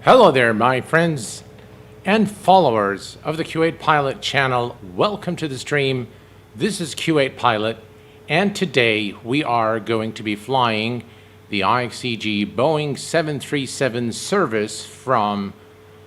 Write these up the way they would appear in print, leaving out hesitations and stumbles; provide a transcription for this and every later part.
Hello there, my friends and followers of the Q8 Pilot channel. Welcome to the stream. This is Q8 Pilot, and today we are going to be flying the IXEG Boeing 737 service from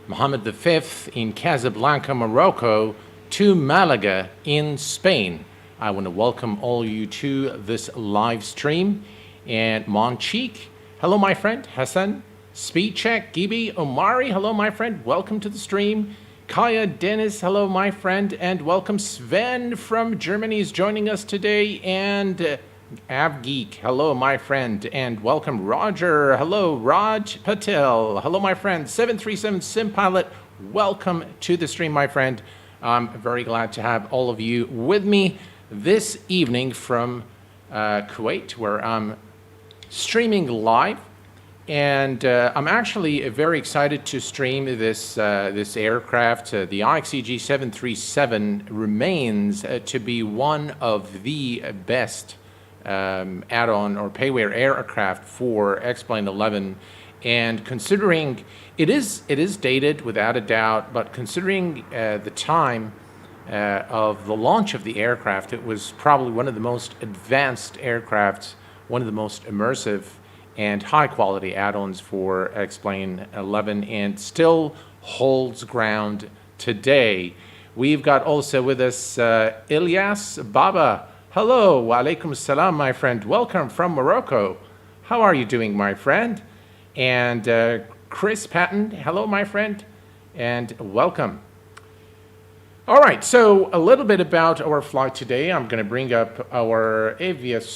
Mohammed V in Casablanca, Morocco, to Malaga in Spain. I want to welcome all you to this live stream. And Moncheek, hello my friend. Hassan, Speed Check, Gibi, Omari, hello my friend, welcome to the stream. Kaya, Dennis, hello my friend, and welcome. Sven from Germany is joining us today, and Avgeek, hello my friend, and welcome. Roger, hello. Raj Patel, hello my friend. 737 Sim Pilot, welcome to the stream my friend. I'm very glad to have all of you with me this evening from Kuwait, where I'm streaming live. And I'm actually very excited to stream this aircraft. The IXEG 737 remains to be one of the best add-on or payware aircraft for X-Plane 11. And considering it is dated without a doubt, but considering the time of the launch of the aircraft, it was probably one of the most advanced aircraft, one of the most immersive and high-quality add-ons for X-Plane 11, and still holds ground today. We've got also with us Ilyas Baba. Hello, wa alaikum salam, my friend. Welcome from Morocco. How are you doing, my friend? And Chris Patton, hello, my friend, and welcome. All right, so a little bit about our flight today. I'm going to bring up our Avias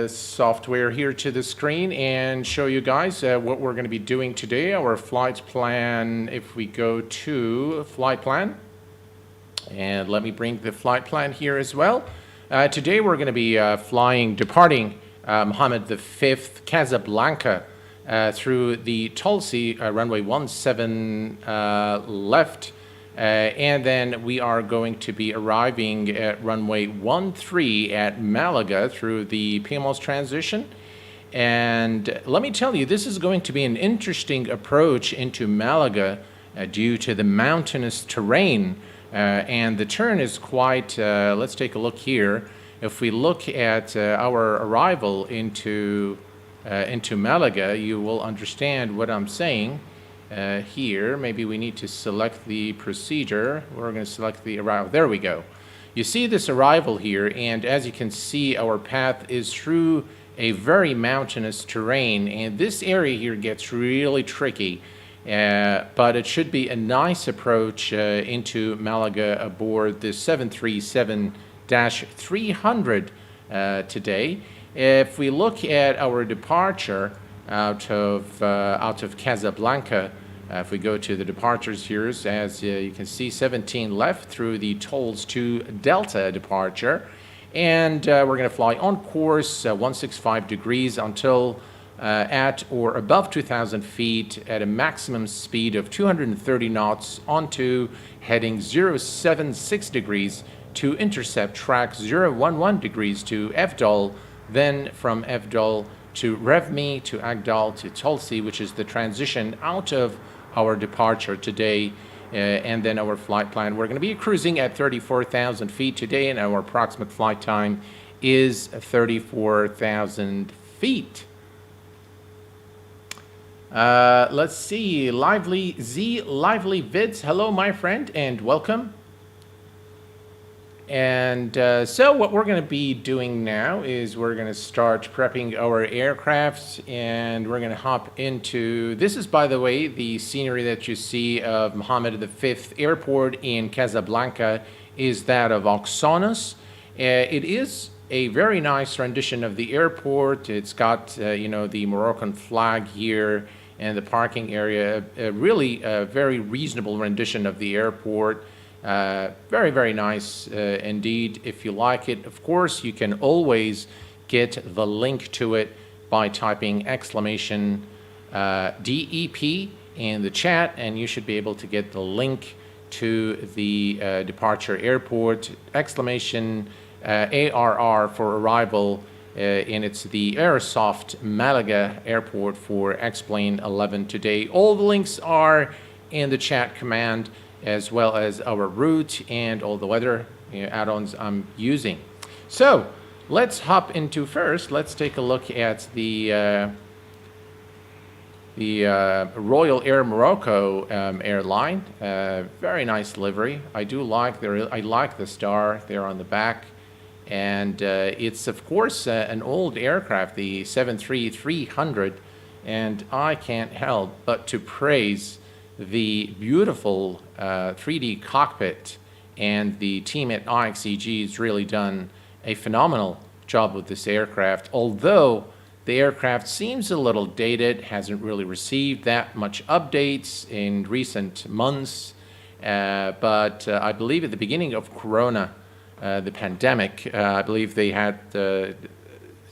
software here to the screen and show you guys what we're going to be doing today. Our flight plan, if we go to flight plan, and let me bring the flight plan here as well. Today we're going to be departing Mohammed V Casablanca through the Tulsi runway 17 left. And then we are going to be arriving at runway 13 at Malaga through the PMOS transition. And let me tell you, this is going to be an interesting approach into Malaga due to the mountainous terrain. And the turn is quite, let's take a look here. If we look at our arrival into Malaga, you will understand what I'm saying. Here, maybe we need to select the procedure. We're going to select the arrival. There we go. You see this arrival here, and as you can see, our path is through a very mountainous terrain, and this area here gets really tricky, but it should be a nice approach into Malaga aboard the 737-300 today. If we look at our departure out of Casablanca, if we go to the departures here, as you can see, 17 left through the tolls to Delta departure, and we're going to fly on course 165 degrees until at or above 2,000 feet at a maximum speed of 230 knots onto heading 076 degrees to intercept track 011 degrees to FDOL, then from FDOL to Revmi, to Agdal, to Tulsi, which is the transition out of our departure today, and then our flight plan. We're going to be cruising at 34,000 feet today, and our approximate flight time is 34,000 feet. Let's see, Lively Vids, hello my friend, and welcome. And so what we're going to be doing now is we're going to start prepping our aircraft, and we're going to hop into, this is by the way the scenery that you see of Mohammed V Airport in Casablanca is that of Oxonus. It is a very nice rendition of the airport. It's got the Moroccan flag here and the parking area, really a very reasonable rendition of the airport. Very, very nice indeed. If you like it, of course, you can always get the link to it by typing exclamation DEP in the chat, and you should be able to get the link to the departure airport, exclamation ARR for arrival, and it's the Airsoft Malaga airport for X-Plane 11 today. All the links are in the chat command, as well as our route and all the weather add-ons I'm using. So let's hop into first. Let's take a look at the Royal Air Morocco airline. Very nice livery. I like the star there on the back. And it's, of course, an old aircraft, the 737-300, and I can't help but to praise the beautiful 3D cockpit, and the team at IXEG has really done a phenomenal job with this aircraft. Although the aircraft seems a little dated, hasn't really received that much updates in recent months, but I believe at the beginning of Corona, the pandemic, I believe they had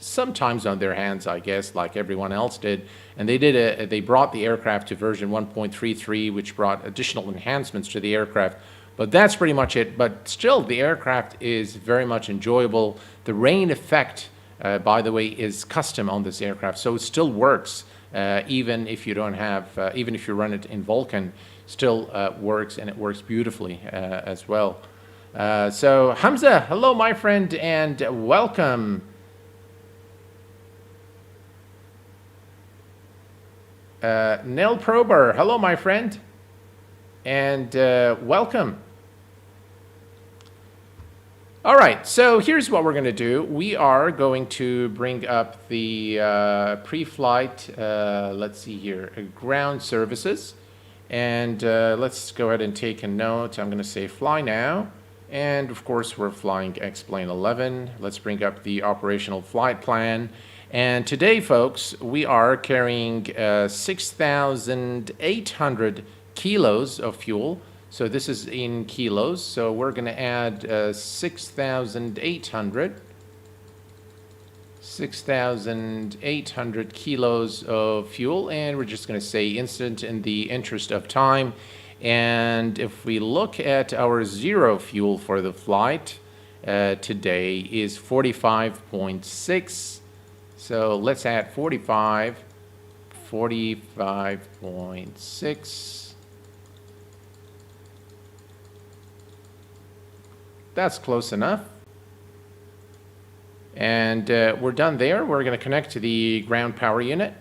some times on their hands, I guess, like everyone else did, and they brought the aircraft to version 1.33, which brought additional enhancements to the aircraft. But that's pretty much it. But still, the aircraft is very much enjoyable. The rain effect, by the way, is custom on this aircraft, so it still works, even if you don't have, even if you run it in Vulkan, still works, and it works beautifully as well. So Hamza, hello my friend, and welcome. Nell Prober, hello my friend, and welcome. All right, so here's what we're going to do. We are going to bring up the pre-flight, let's see here, ground services, and let's go ahead and take a note. I'm going to say fly now. And of course, we're flying X-Plane 11. Let's bring up the operational flight plan. And today, folks, we are carrying 6,800 kilos of fuel. So this is in kilos. So we're going to add 6,800 kilos of fuel. And we're just going to say instant in the interest of time. And if we look at our zero fuel for the flight today is 45.6. So let's add 45.6. That's close enough. And we're done there. We're going to connect to the ground power unit.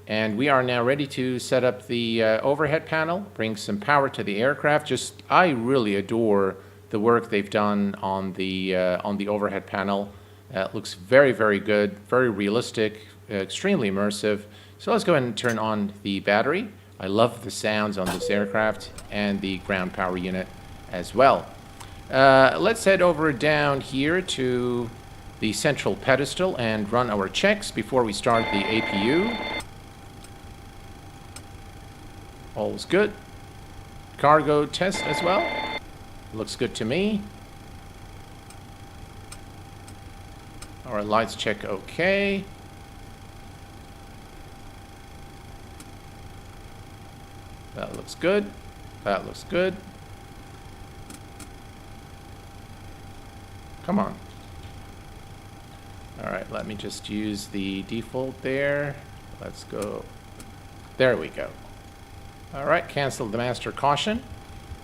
And we are now ready to set up the overhead panel, bring some power to the aircraft. I really adore the work they've done on the overhead panel. It looks very, very good, very realistic, extremely immersive. So let's go ahead and turn on the battery. I love the sounds on this aircraft, and the ground power unit as well. Let's head over down here to the central pedestal and run our checks before we start the APU. All's good. Cargo test as well. Looks good to me. Our lights check okay. That looks good. That looks good. Come on. All right, let me just use the default there. Let's go. There we go. All right, cancel the master caution,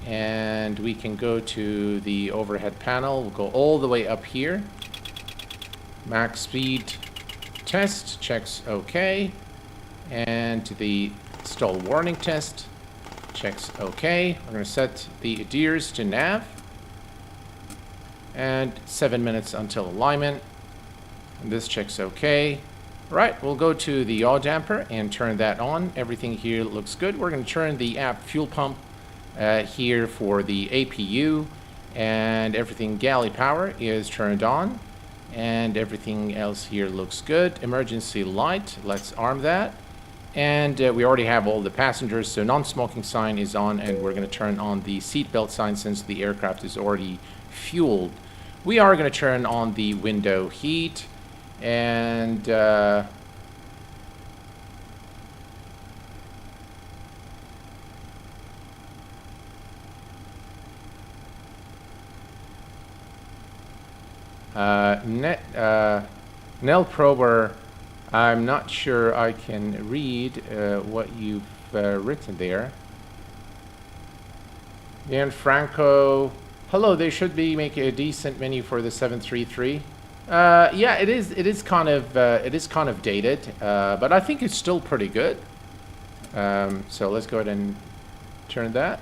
and we can go to the overhead panel. We'll go all the way up here. Max speed test checks okay, and the stall warning test checks okay. We're going to set the ADIRS to nav, and 7 minutes until alignment, and this checks okay. Right, we'll go to the yaw damper and turn that on. Everything here looks good. We're going to turn the app fuel pump here for the APU, and everything galley power is turned on, and everything else here looks good. Emergency light, let's arm that. And we already have all the passengers, so non-smoking sign is on, and we're going to turn on the seatbelt sign since the aircraft is already fueled. We are going to turn on the window heat. And Nell Prober, I'm not sure I can read what you've written there. Dan Franco, hello, they should be making a decent menu for the 733. Yeah, it is kind of dated, but I think it's still pretty good. So let's go ahead and turn that.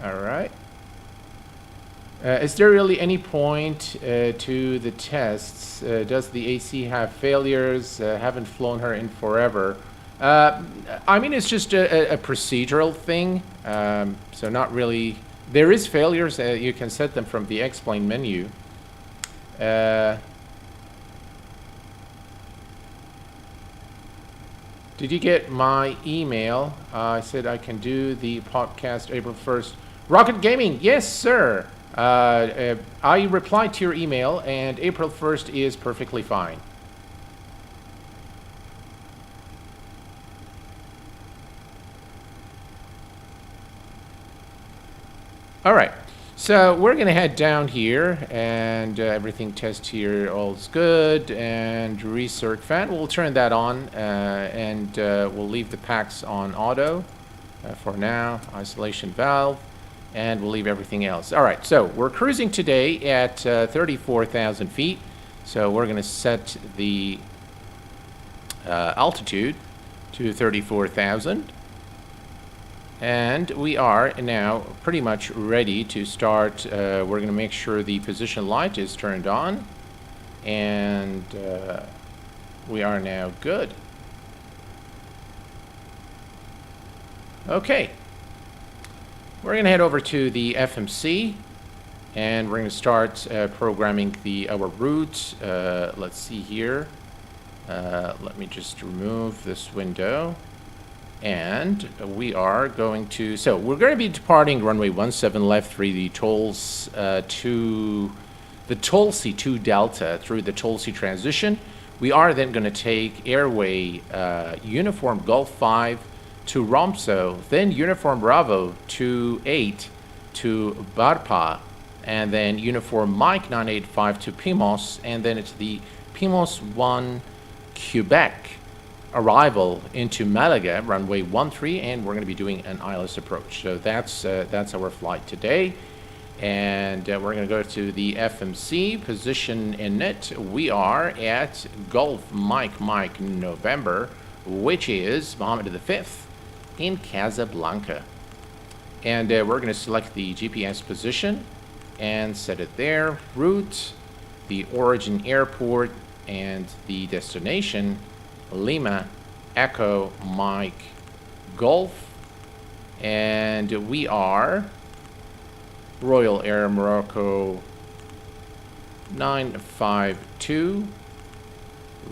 All right. Is there really any point to the tests? Does the AC have failures? Haven't flown her in forever. I mean, it's just a procedural thing. So not really. There is failures. You can set them from the explain menu. Did you get my email? I said I can do the podcast April 1st. Rocket Gaming, yes, sir. I replied to your email, and April 1st is perfectly fine. All right, so we're going to head down here, and everything test here all's good, and recirc fan, we'll turn that on, and we'll leave the packs on auto for now, isolation valve. And we'll leave everything else. All right, so we're cruising today at 34,000 feet. So we're going to set the altitude to 34,000. And we are now pretty much ready to start. We're going to make sure the position light is turned on. And we are now good. Okay. We're going to head over to the FMC, and we're going to start programming our route. Let's see here. Let me just remove this window. And we are going to, so we're going to be departing runway 17 left through the Tulsi to Delta through the Tulsi transition. We are then going to take airway Uniform Golf 5 to Romso, then Uniform Bravo 28 to Barpa, and then Uniform Mike 985 to Pimos, and then it's the Pimos 1 Quebec arrival into Malaga, runway 13, and we're going to be doing an ILS approach. So that's our flight today, and we're going to go to the FMC position in it. We are at Golf Mike November, which is Mohammed V in Casablanca, and we're going to select the GPS position and set it there, route, the origin airport, and the destination Lima Echo Mike Golf, and we are Royal Air Morocco 952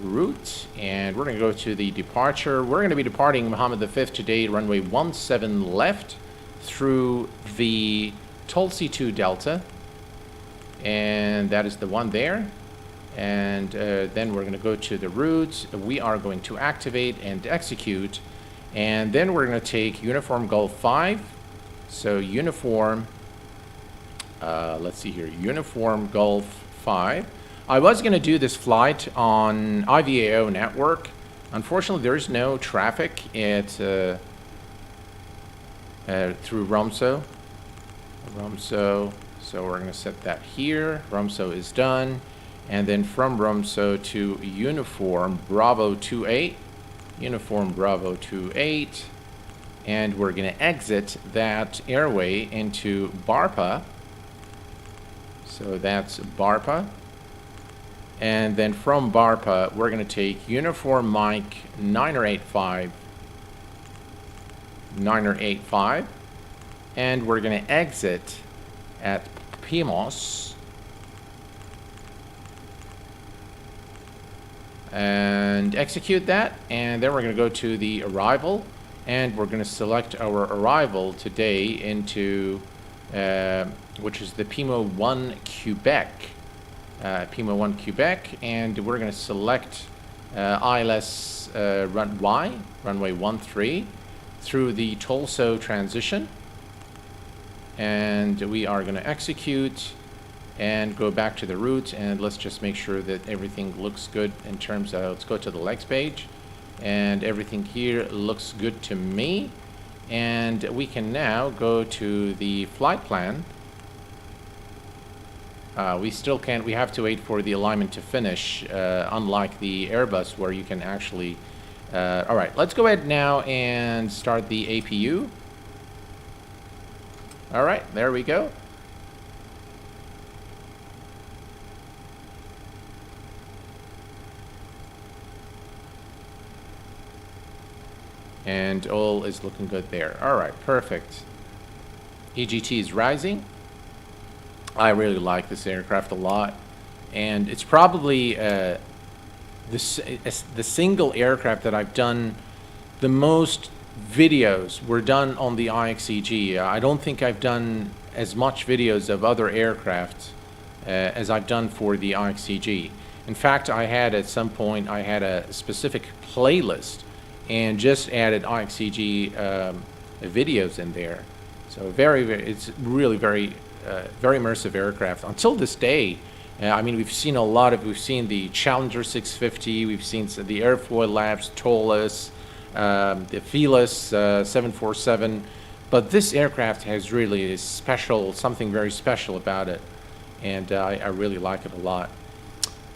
route, and we're going to go to the departure. We're going to be departing Mohammed V today, runway 17 left through the Tulsi to Delta, and that is the one there. And then we're going to go to the route. We are going to activate and execute, and then we're going to take Uniform Golf 5. So Uniform, let's see here, Uniform Golf 5. I was going to do this flight on IVAO network. Unfortunately, there is no traffic at through Romso. So we're going to set that here. Romso is done. And then from Romso to Uniform Bravo 28. Uniform Bravo 28. And we're going to exit that airway into Barpa. So that's Barpa. And then from Barpa, we're going to take Uniform Mike 985, and we're going to exit at Pimos, and execute that, and then we're going to go to the arrival, and we're going to select our arrival today into, which is the Pimo 1 Quebec. Pima 1 Quebec, and we're going to select ILS runway 13 through the Tulso transition, and we are going to execute and go back to the route, and let's just make sure that everything looks good in terms of, let's go to the legs page, and everything here looks good to me. And we can now go to the flight plan. We still can't, we have to wait for the alignment to finish, unlike the Airbus where you can actually, all right, let's go ahead now and start the APU. All right, there we go. And all is looking good there. All right, perfect. EGT is rising. I really like this aircraft a lot, and it's probably the single aircraft that I've done the most videos were done on the IXEG. I don't think I've done as much videos of other aircraft as I've done for the IXEG. In fact, I had at some point, I had a specific playlist and just added IXEG videos in there. So it's really very immersive aircraft. Until this day, I mean, we've seen the Challenger 650, we've seen the Airfoil Labs, TOLUS, the Felis 747, but this aircraft has really something very special about it, and I really like it a lot.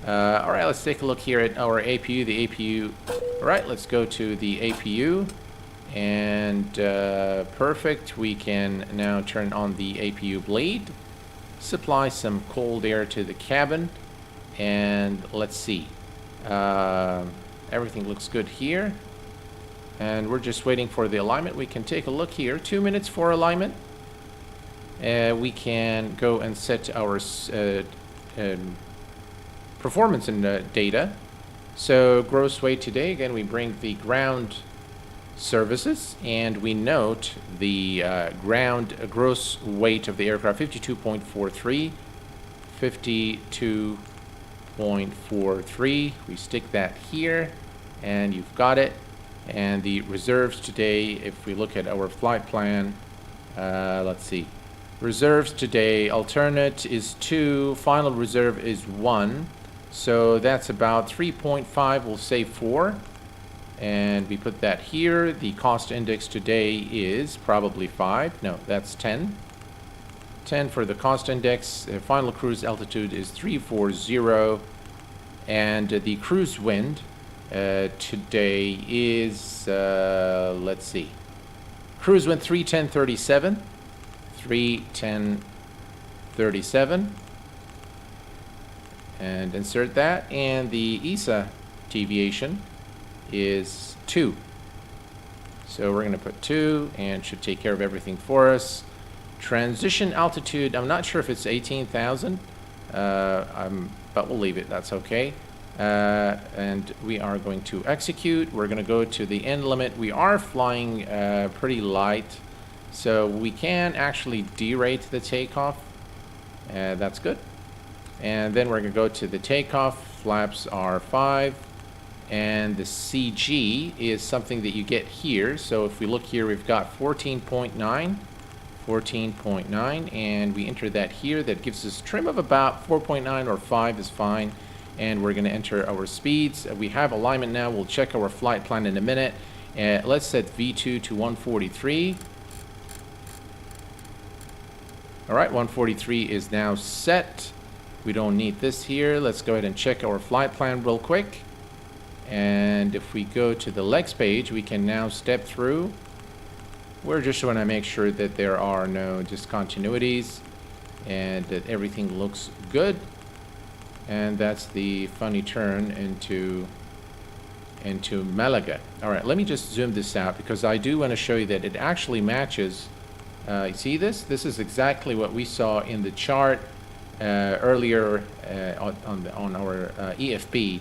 All right, let's take a look here at our APU. The APU, all right, let's go to the APU, and perfect. We can now turn on the APU blade, supply some cold air to the cabin, and let's see. Everything looks good here, and we're just waiting for the alignment. We can take a look here. 2 minutes for alignment. We can go and set our performance and data. So gross weight today, again, we bring the ground services, and we note the ground gross weight of the aircraft, 52.43, 52.43. We stick that here, and you've got it. And the reserves today, if we look at our flight plan, let's see. Reserves today, alternate is 2, final reserve is 1. So that's about 3.5, we'll say 4. And we put that here. The cost index today is probably 5. No, that's 10. 10 for the cost index. The final cruise altitude is 340. And the cruise wind today is, let's see. Cruise wind 310.37. 310.37. And insert that, and the ESA deviation is 2. So we're going to put 2, and should take care of everything for us. Transition altitude, I'm not sure if it's 18,000, but we'll leave it, that's okay. And we are going to execute. We're going to go to the end limit. We are flying pretty light, so we can actually derate the takeoff. That's good. And then we're going to go to the takeoff. Flaps are 5. And the CG is something that you get here. So if we look here, we've got 14.9. 14.9. And we enter that here. That gives us trim of about 4.9 or 5 is fine. And we're going to enter our speeds. We have alignment now. We'll check our flight plan in a minute. Let's set V2 to 143. All right, 143 is now set. We don't need this here. Let's go ahead and check our flight plan real quick. And if we go to the legs page, we can now step through. We're just want to make sure that there are no discontinuities and that everything looks good. And that's the funny turn into Malaga. All right, let me just zoom this out because I do want to show you that it actually matches. You see this? This is exactly what we saw in the chart earlier on our EFB.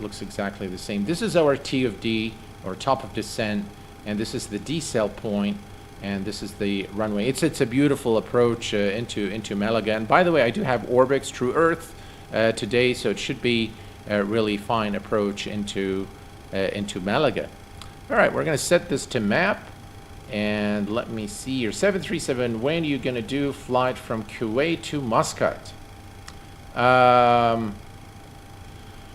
Looks exactly the same. This is our T of D, or top of descent, and this is the decel point, and this is the runway. It's a beautiful approach into Malaga. And by the way, I do have Orbix True Earth today, so it should be a really fine approach into Malaga. All right, we're going to set this to map. And let me see here. 737, when are you going to do flight from Kuwait to Muscat?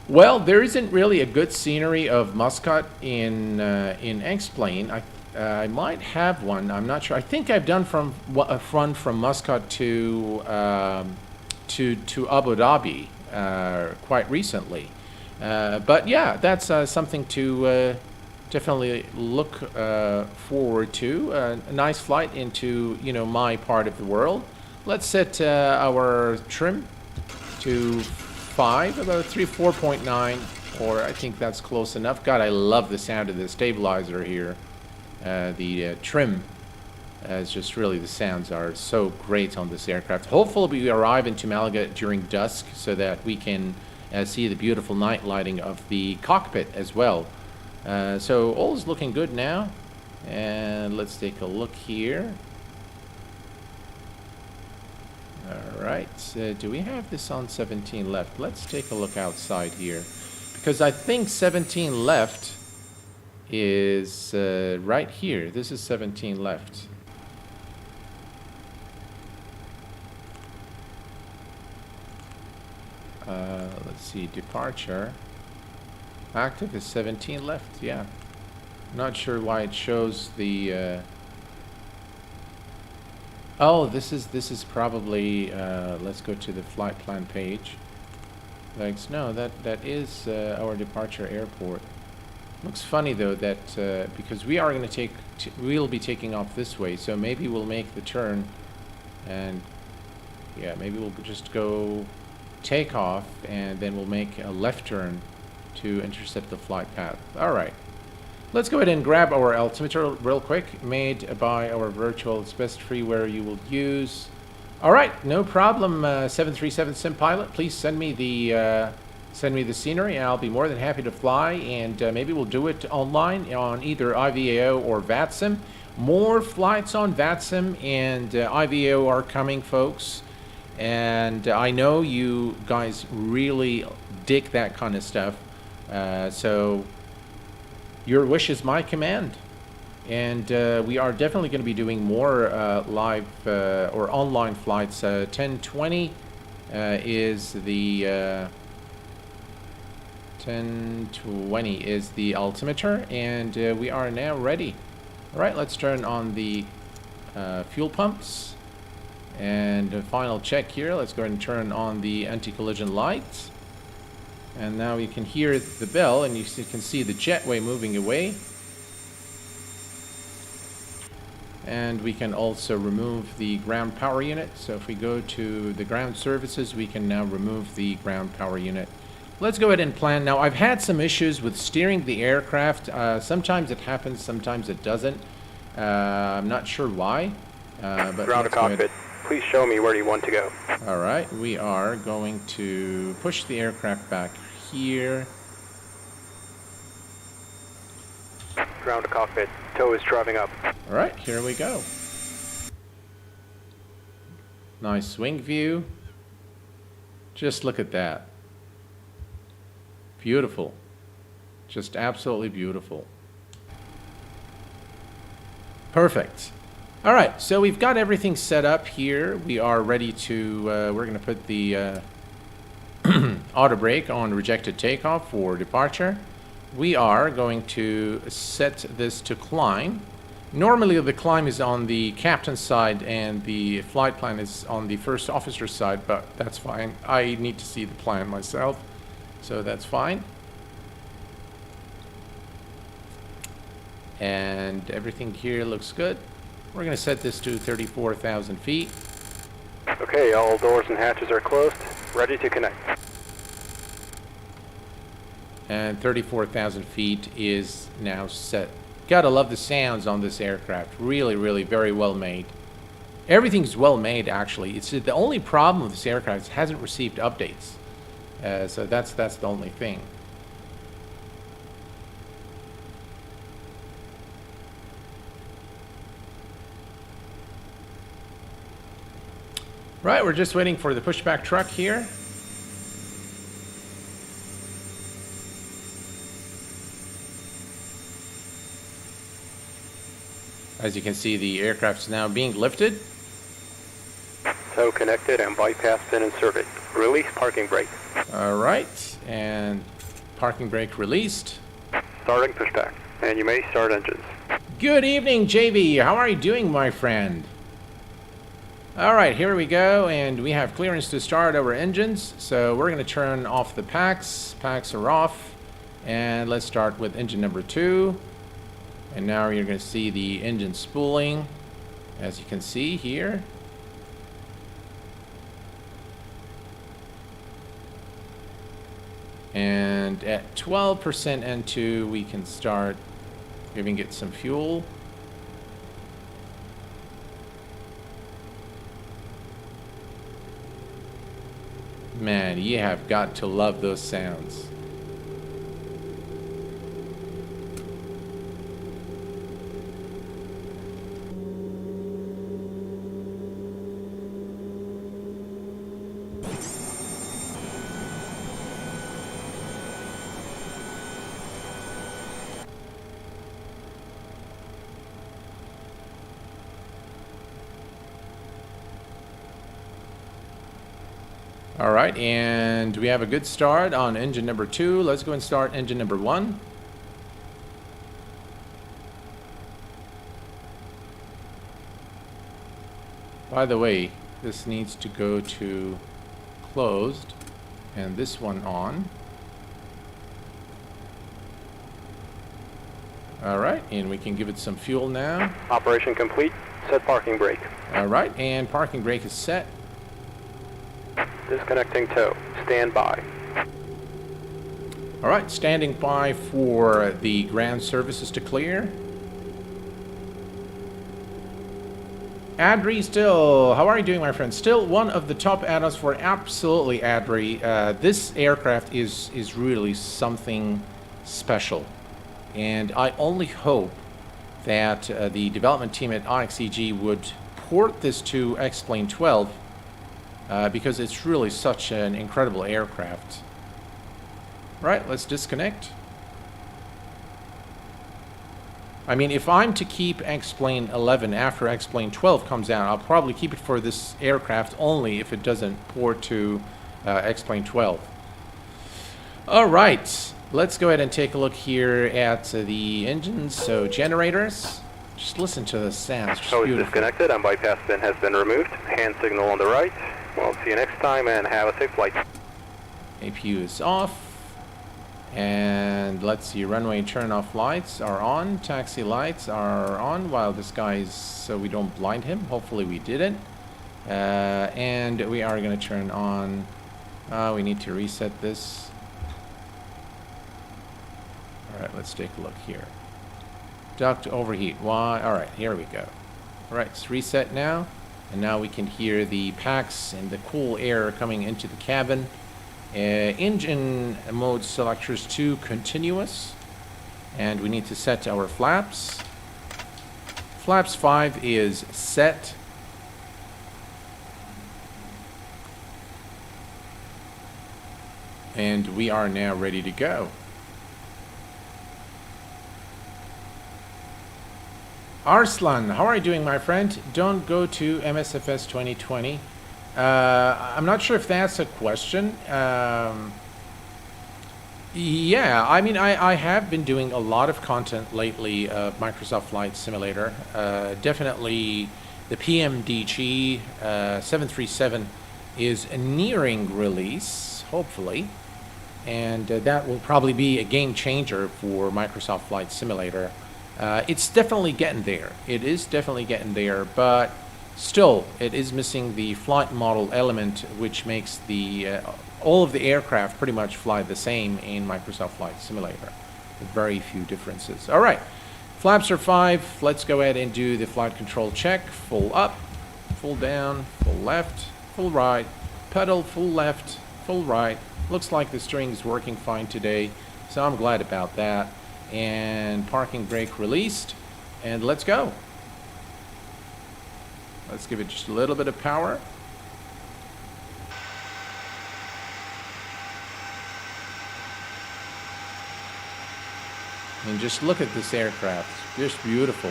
Well, there isn't really a good scenery of Muscat in X-Plane. I might have one. I'm not sure. I think I've done a run from Muscat to Abu Dhabi quite recently. But yeah, that's something to definitely look forward to. A nice flight into, you know, my part of the world. Let's set our trim to 5, about 4.9, or I think that's close enough. God, I love the sound of the stabilizer here. The trim is just really, the sounds are so great on this aircraft. Hopefully we arrive into Malaga during dusk so that we can see the beautiful night lighting of the cockpit as well. So all is looking good now, and let's take a look here. All right, do we have this on 17 left? Let's take a look outside here, because I think 17 left is right here. This is 17 left. Let's see, departure. Active is 17 left, yeah. Not sure why it shows the... Oh, this is probably... let's go to the flight plan page. Like, no, that is our departure airport. Looks funny though that because we are going to we'll be taking off this way, so maybe we'll make the turn, and yeah, maybe we'll just go take off and then we'll make a left turn to intercept the flight path. All right, let's go ahead and grab our altimeter real quick, made by our virtual. It's best freeware you will use. All right, no problem. 737 Sim Pilot, please send me the scenery, and I'll be more than happy to fly, and maybe we'll do it online on either IVAO or VATSIM. More flights on VATSIM and IVAO are coming, folks, and I know you guys really dig that kind of stuff, so your wish is my command. And we are definitely going to be doing more live or online flights. 1020 is the 1020 is the altimeter, and we are now ready. All right, let's turn on the fuel pumps, and a final check here. Let's go ahead and turn on the anti-collision lights, and now you can hear the bell, and you can see the jetway moving away. And we can also remove the ground power unit. So if we go to the ground services, we can now remove the ground power unit. Let's go ahead and plan. Now, I've had some issues with steering the aircraft. Sometimes it happens, sometimes it doesn't. I'm not sure why. But ground to cockpit, please show me where you want to go. All right, we are going to push the aircraft back here. Ground to cockpit, tow is driving up. All right, here we go. Nice swing view. Just look at that. Beautiful. Just absolutely beautiful. Perfect. All right, so we've got everything set up here. We are ready to, we're going to put the auto brake on rejected takeoff for departure. We are going to set this to climb. Normally the climb is on the captain's side and the flight plan is on the first officer's side, but that's fine. I need to see the plan myself, so that's fine. And everything here looks good. We're going to set this to 34,000 feet. Okay, all doors and hatches are closed. Ready to connect. And 34,000 feet is now set. Gotta love the sounds on this aircraft. Really, really very well made. Everything's well made, actually. It's the only problem with this aircraft is it hasn't received updates. So that's the only thing. Right, we're just waiting for the pushback truck here. As you can see, the aircraft is now being lifted. Tow connected and bypass pin inserted. Release parking brake. All right, and parking brake released. Starting pushback, and you may start engines. Good evening, JV. How are you doing, my friend? All right, here we go, and we have clearance to start our engines. So we're going to turn off the packs. Packs are off, and let's start with engine number 2. And now you're going to see the engine spooling, as you can see here. And at 12% N2, we can start giving it some fuel. Man, you have got to love those sounds. All right, and we have a good start on engine number 2. Let's go and start engine number 1. By the way, this needs to go to closed and this one on. All right, and we can give it some fuel now. Operation complete. Set parking brake. All right, and parking brake is set. Disconnecting tow. Stand by. All right, standing by for the ground services to clear. Adri, still, how are you doing, my friend? Still one of the top add-ons for absolutely Adri. This aircraft is really something special. And I only hope that the development team at IXEG would port this to X-Plane 12 because it's really such an incredible aircraft. Right, let's disconnect. I mean, if I'm to keep X-Plane 11 after X-Plane 12 comes out, I'll probably keep it for this aircraft only if it doesn't port to X-Plane 12. All right, let's go ahead and take a look here at the engines. So generators, just listen to the sounds. Tow is disconnected and bypass pin has been removed. Hand signal on the right. Well, see you next time and have a safe flight. APU is off. And let's see, runway turn off lights are on. Taxi lights are on while this guy's, so we don't blind him. Hopefully we didn't. And we are going to turn on, we need to reset this. All right, let's take a look here. Duct overheat. Why? All right, here we go. All right, it's reset now. And now we can hear the packs and the cool air coming into the cabin. Engine mode selectors to continuous. And we need to set our flaps. Flaps 5 is set. And we are now ready to go. Arslan, how are you doing, my friend? Don't go to MSFS 2020. I'm not sure if that's a question. Yeah, I mean, I have been doing a lot of content lately of Microsoft Flight Simulator. Definitely the PMDG 737 is nearing release, hopefully. And that will probably be a game changer for Microsoft Flight Simulator. It's definitely getting there. It is definitely getting there, but still, it is missing the flight model element, which makes the all of the aircraft pretty much fly the same in Microsoft Flight Simulator, with very few differences. All right, flaps are 5. Let's go ahead and do the flight control check. Full up, full down, full left, full right, pedal, full left, full right. Looks like the steering is working fine today, so I'm glad about that. And parking brake released, and let's go. Let's give it just a little bit of power. And just look at this aircraft, just beautiful.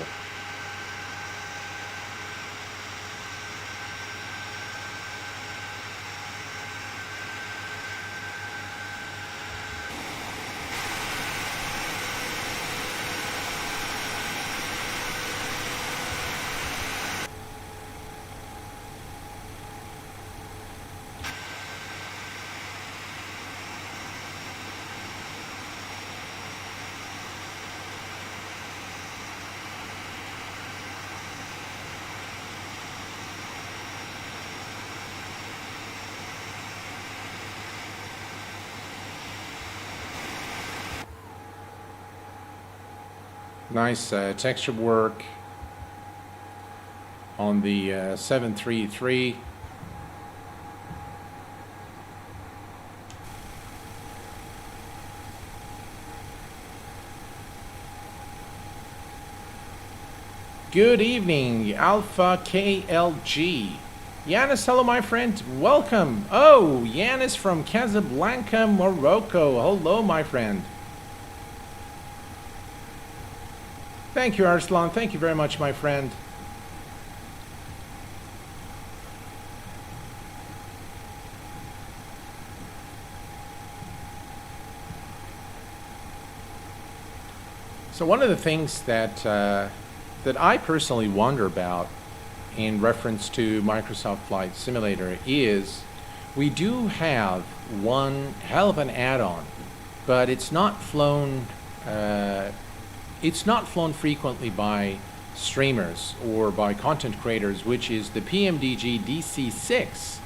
Nice texture work on the 733. Good evening, Alpha KLG. Yanis, hello my friend, welcome. Oh, Yanis from Casablanca, Morocco. Hello my friend. Thank you, Arslan. Thank you very much, my friend. So one of the things that I personally wonder about in reference to Microsoft Flight Simulator is we do have one hell of an add-on, but it's not flown frequently by streamers or by content creators, which is the PMDG DC-6.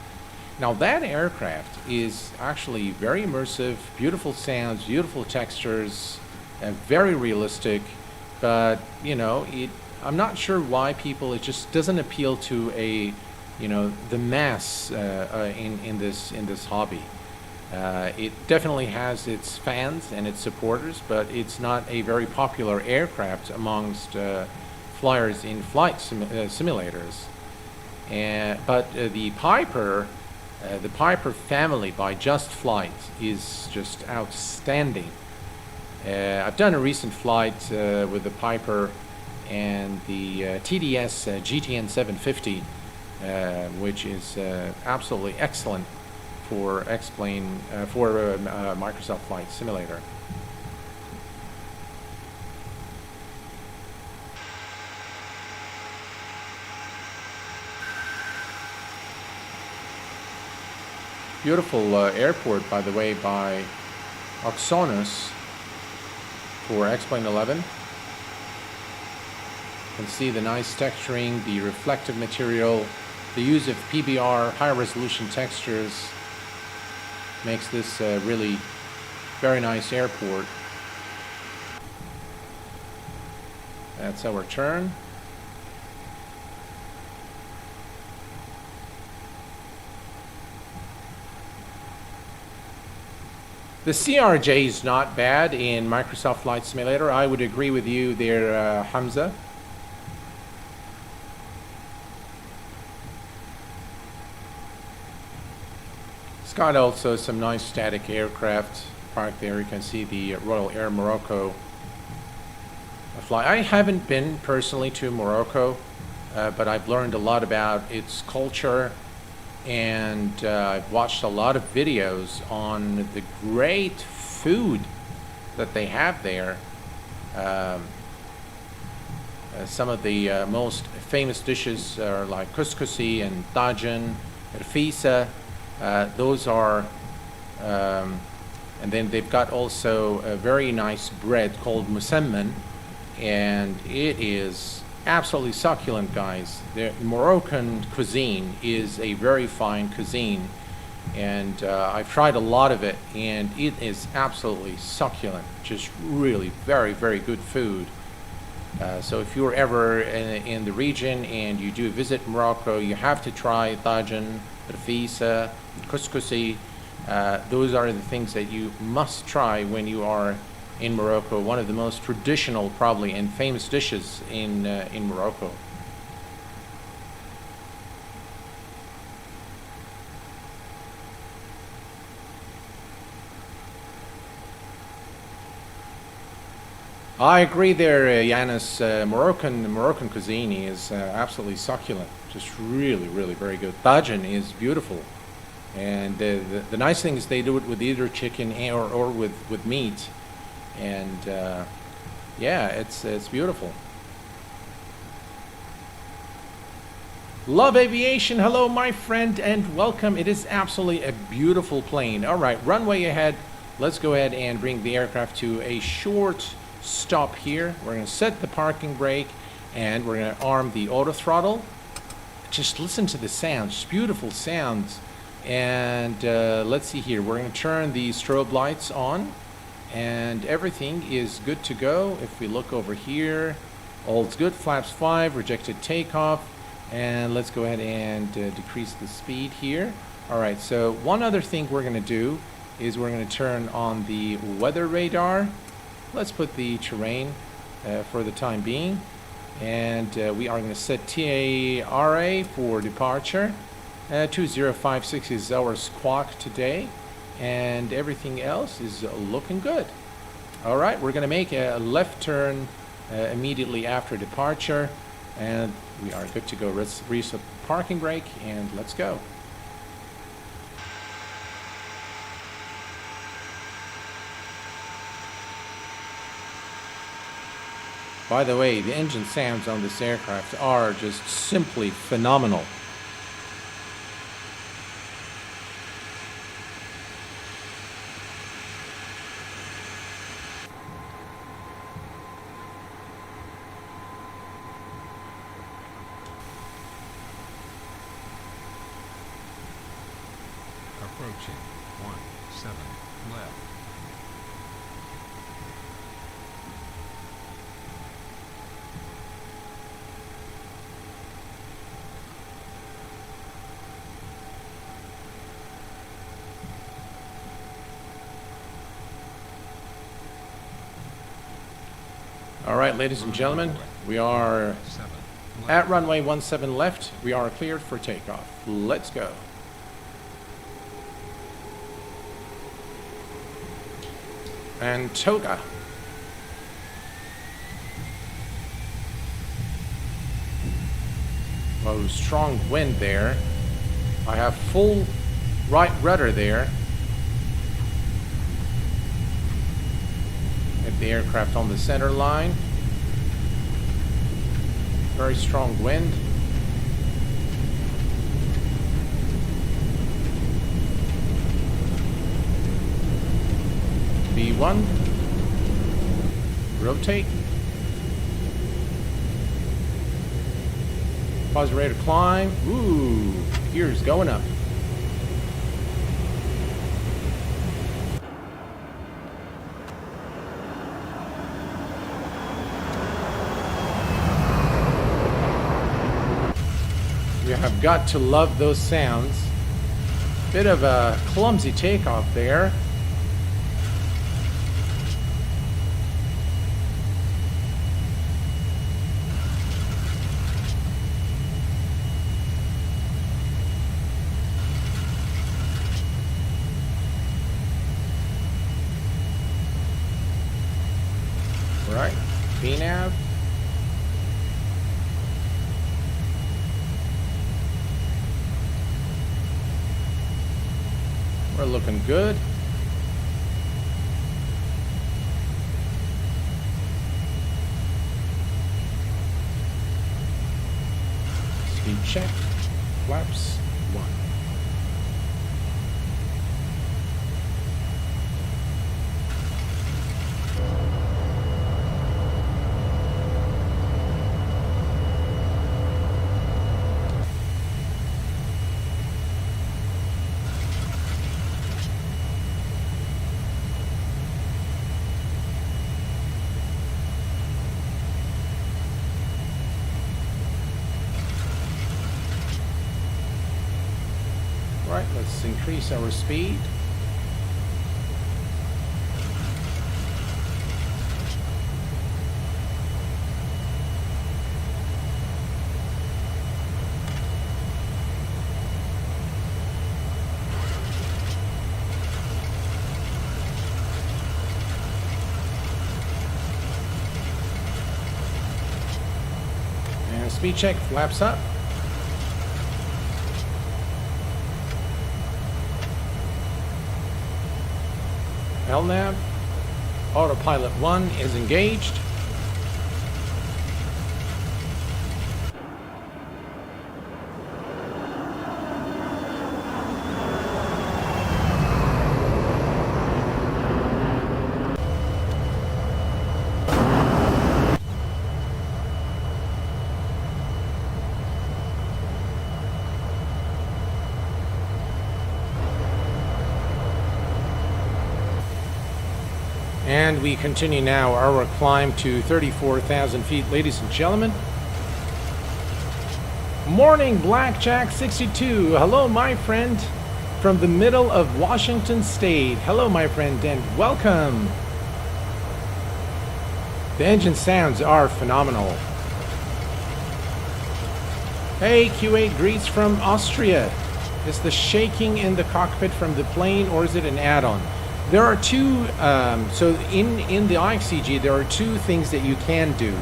Now that aircraft is actually very immersive, beautiful sounds, beautiful textures, very realistic, but you know, I'm not sure why people, it just doesn't appeal to the mass in this hobby. It definitely has its fans and its supporters, but it's not a very popular aircraft amongst flyers in flight simulators. But the Piper family by Just Flight is just outstanding. I've done a recent flight with the Piper and the TDS GTN 750, which is absolutely excellent for Microsoft Flight Simulator. Beautiful airport, by the way, by Oxonus for X-Plane 11. You can see the nice texturing, the reflective material, the use of PBR, high resolution textures makes this really very nice airport. That's our turn. The CRJ is not bad in Microsoft Flight Simulator. I would agree with you there, Hamza. It's got also some nice static aircraft parked there. You can see the Royal Air Morocco fly. I haven't been personally to Morocco, but I've learned a lot about its culture, and I've watched a lot of videos on the great food that they have there. Some of the most famous dishes are like couscousi and tajin, rfisa. Those are, and then they've got also a very nice bread called musamman, and it is absolutely succulent, guys. The Moroccan cuisine is a very fine cuisine, and I've tried a lot of it, and it is absolutely succulent. Just really very, very good food. So if you're ever in the region and you do visit Morocco, you have to try tajin, rfisa, couscousi. Those are the things that you must try when you are in Morocco. One of the most traditional, probably, and famous dishes in Morocco. I agree there, Yanis. Moroccan cuisine is absolutely succulent. Just really, really very good. Tajin is beautiful. And the nice thing is they do it with either chicken or with meat. And yeah, it's beautiful. Love Aviation, hello my friend, and welcome. It is absolutely a beautiful plane. All right, runway ahead. Let's go ahead and bring the aircraft to a short stop here. We're going to set the parking brake, and we're going to arm the auto throttle. Just listen to the sounds, beautiful sounds. And let's see here, we're going to turn the strobe lights on, and everything is good to go. If we look over here, all's good. Flaps 5, rejected takeoff, and let's go ahead and decrease the speed here. All right, so one other thing we're going to do is we're going to turn on the weather radar. Let's put the terrain for the time being, and we are going to set TARA for departure. 2056 is our squawk today, and everything else is looking good. All right, we're going to make a left turn immediately after departure, and we are good to go. Let's reset the parking brake, and let's go. By the way, the engine sounds on this aircraft are just simply phenomenal. Approaching 17 left. All right, ladies and gentlemen, we are at runway 17 left. We are cleared for takeoff. Let's go. And toga. Oh, strong wind there. I have full right rudder there. Get the aircraft on the center line. Very strong wind. B1. Rotate. Pause rate of climb. Ooh, gears going up. You have got to love those sounds. Bit of a clumsy takeoff there. Right, VNAV. We're looking good. Speed check. Flaps 1. Right, let's increase our speed. And speed check, flaps up. LNAV, autopilot 1 is engaged. And we continue now our climb to 34,000 feet, ladies and gentlemen. Morning, Blackjack 62. Hello, my friend, from the middle of Washington State. Hello, my friend, and welcome. The engine sounds are phenomenal. Hey, Q8 greets from Austria. Is the shaking in the cockpit from the plane, or is it an add-on? There are two, so in the IXEG, there are two things that you can do.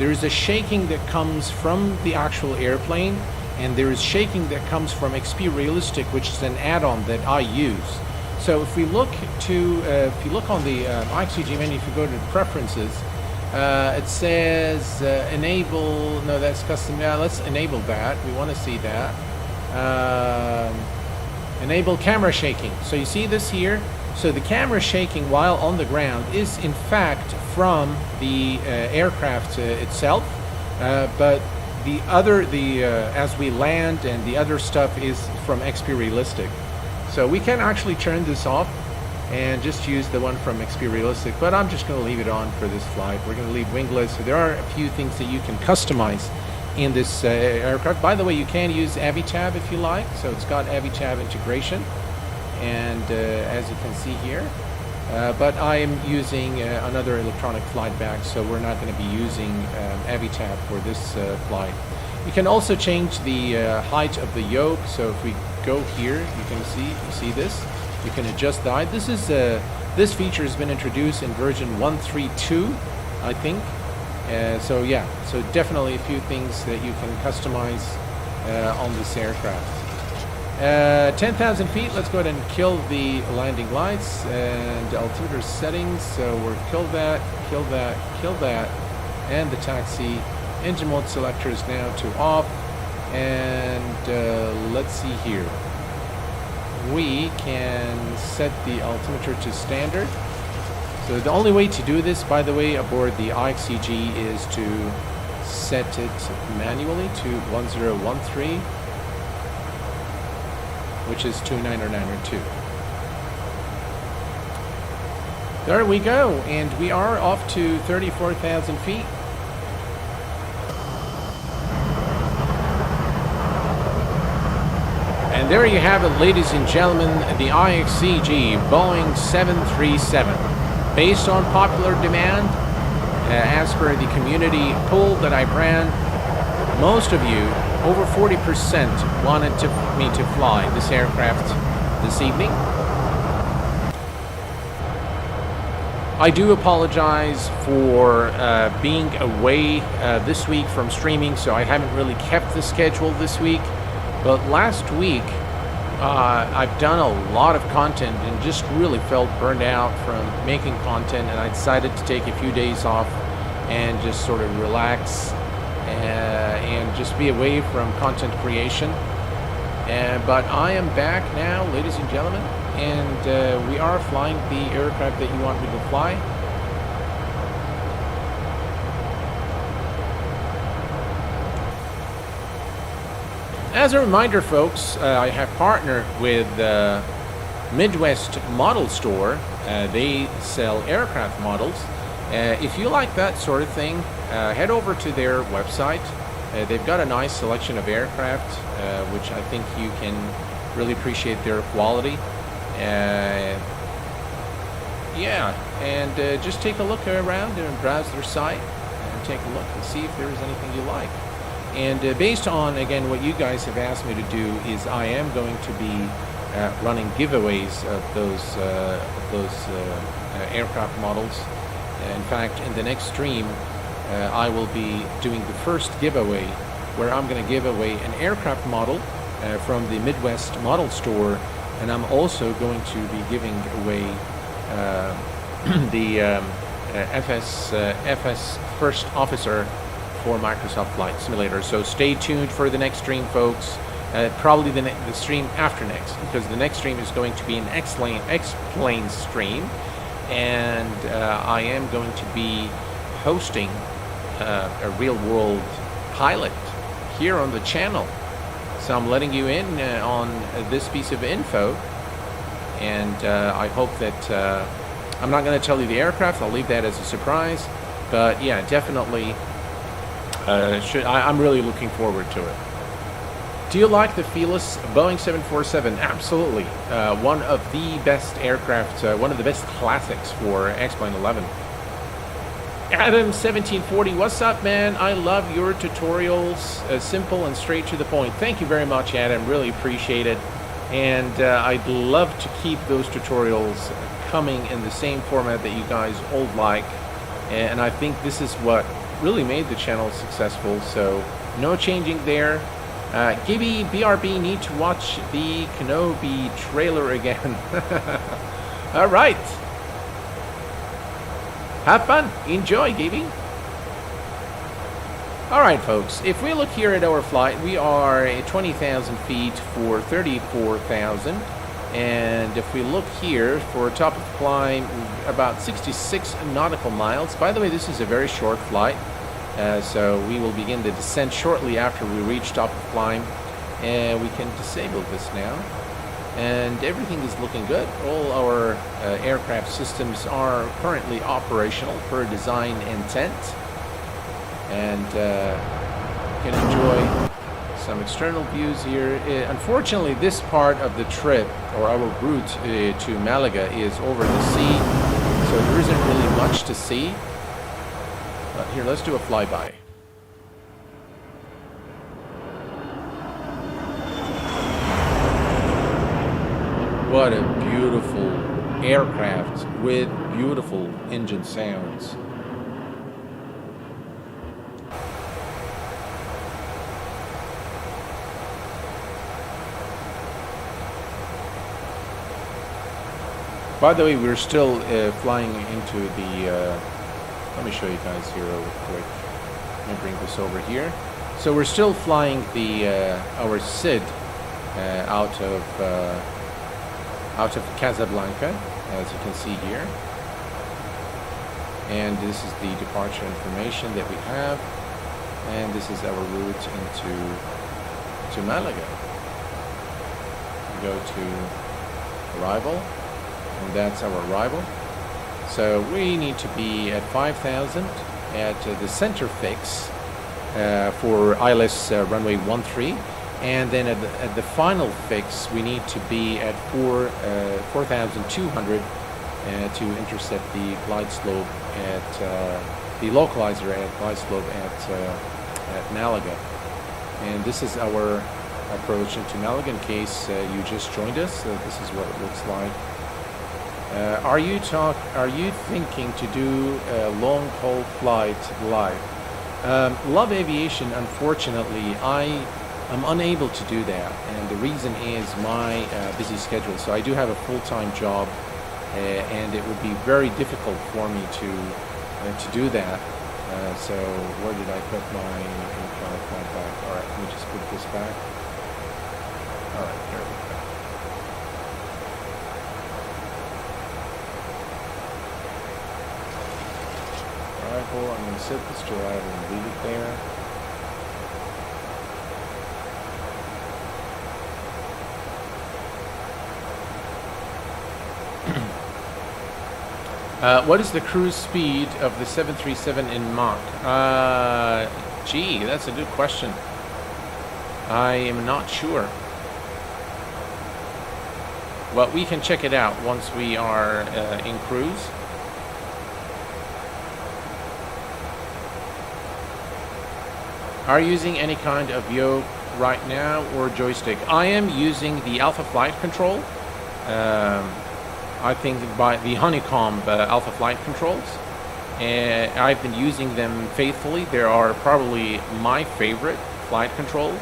There is a shaking that comes from the actual airplane, and there is shaking that comes from XP Realistic, which is an add-on that I use. So if we look to, if you look on the IXEG menu, if you go to preferences, it says enable, no, that's custom. Yeah, let's enable that. We want to see that. Enable camera shaking. So you see this here. So the camera shaking while on the ground is in fact from the aircraft itself, but the other, as we land and the other stuff is from XP Realistic. So we can actually turn this off and just use the one from XP Realistic, but I'm just going to leave it on for this flight. We're going to leave wingless. So there are a few things that you can customize in this aircraft. By the way, you can use AviTab if you like, so it's got AviTab integration, and as you can see here, but I am using another electronic flight bag, so we're not going to be using AviTab for this flight. You can also change the height of the yoke. So if we go here, you can see this. You can adjust the height. This is this feature has been introduced in version 1.3.2, I think. So yeah, so definitely a few things that you can customize on this aircraft. 10,000 feet, let's go ahead and kill the landing lights and altimeter settings. So we're kill that, and the taxi. Engine mode selector is now to off, and let's see here. We can set the altimeter to standard. So the only way to do this, by the way, aboard the IXEG is to set it manually to 1013, which is 290902. There we go, and we are off to 34,000 feet. And there you have it, ladies and gentlemen, the IXEG Boeing 737. Based on popular demand, as per the community poll that I ran, most of you, over 40%, wanted me to fly this aircraft this evening. I do apologize for being away this week from streaming, so I haven't really kept the schedule this week. But last week, I've done a lot of content and just really felt burned out from making content, and I decided to take a few days off and just sort of relax and just be away from content creation. But I am back now, ladies and gentlemen, and we are flying the aircraft that you want me to fly. As a reminder, folks, I have partnered with Midwest Model Store. They sell aircraft models. If you like that sort of thing, head over to their website. They've got a nice selection of aircraft, which I think you can really appreciate their quality. Yeah, and just take a look around and browse their site and take a look and see if there is anything you like. And based on, again, what you guys have asked me to do, is I am going to be running giveaways of those aircraft models. In fact, in the next stream, I will be doing the first giveaway, where I'm going to give away an aircraft model from the Midwest Model Store, and I'm also going to be giving away the FS First Officer for Microsoft Flight Simulator. So stay tuned for the next stream, folks. Probably the stream after next, because the next stream is going to be an X-Plane stream, and I am going to be hosting a real-world pilot here on the channel. So I'm letting you in on this piece of info, and I hope that I'm not going to tell you the aircraft. I'll leave that as a surprise. But yeah, definitely. I'm really looking forward to it. Do you like the fearless Boeing 747? Absolutely. One of the best aircraft, one of the best classics for X-Plane 11. Adam 1740, what's up, man? I love your tutorials, simple and straight to the point. Thank you very much, Adam. Really appreciate it. And I'd love to keep those tutorials coming in the same format that you guys all like. And I think this is what really made the channel successful. So no changing there. Gibby, BRB, need to watch the Kenobi trailer again. All right. Have fun. Enjoy, Gibby. All right, folks. If we look here at our flight, we are at 20,000 feet for 34,000. And if we look here for top of climb, about 66 nautical miles. By the way, this is a very short flight. So we will begin the descent shortly after we reach top of climb. And we can disable this now. And everything is looking good. All our aircraft systems are currently operational per design intent. And you can enjoy some external views here. Unfortunately, this part of the trip, or our route to Malaga, is over the sea. So there isn't really much to see. But here, let's do a flyby. What a beautiful aircraft with beautiful engine sounds. By the way, we're still flying into the... let me show you guys here real quick. Let me bring this over here. So we're still flying the our SID out of Casablanca, as you can see here. And this is the departure information that we have. And this is our route to Malaga. We go to arrival, and that's our arrival. So we need to be at 5,000 at the center fix for ILS runway 13. And then at the final fix, we need to be at 4,200 to intercept the glide slope at the localizer at glide slope at Malaga. And this is our approach into Malaga. In case you just joined us, this is what it looks like. Are you thinking to do a long haul flight live? Love Aviation, unfortunately, I'm unable to do that, and the reason is my busy schedule. So I do have a full-time job, and it would be very difficult for me to do that. So where did I put my flight back? All right, let me just put this back. All right, there we go. Arrival, I'm going to set this to arrival and leave it there. What is the cruise speed of the 737 in Mach? Gee, that's a good question. I am not sure. Well, we can check it out once we are in cruise. Are you using any kind of yoke right now or joystick? I am using the Alpha Flight Control. I think by the Honeycomb Alpha Flight Controls. I've been using them faithfully. They are probably my favorite flight controls.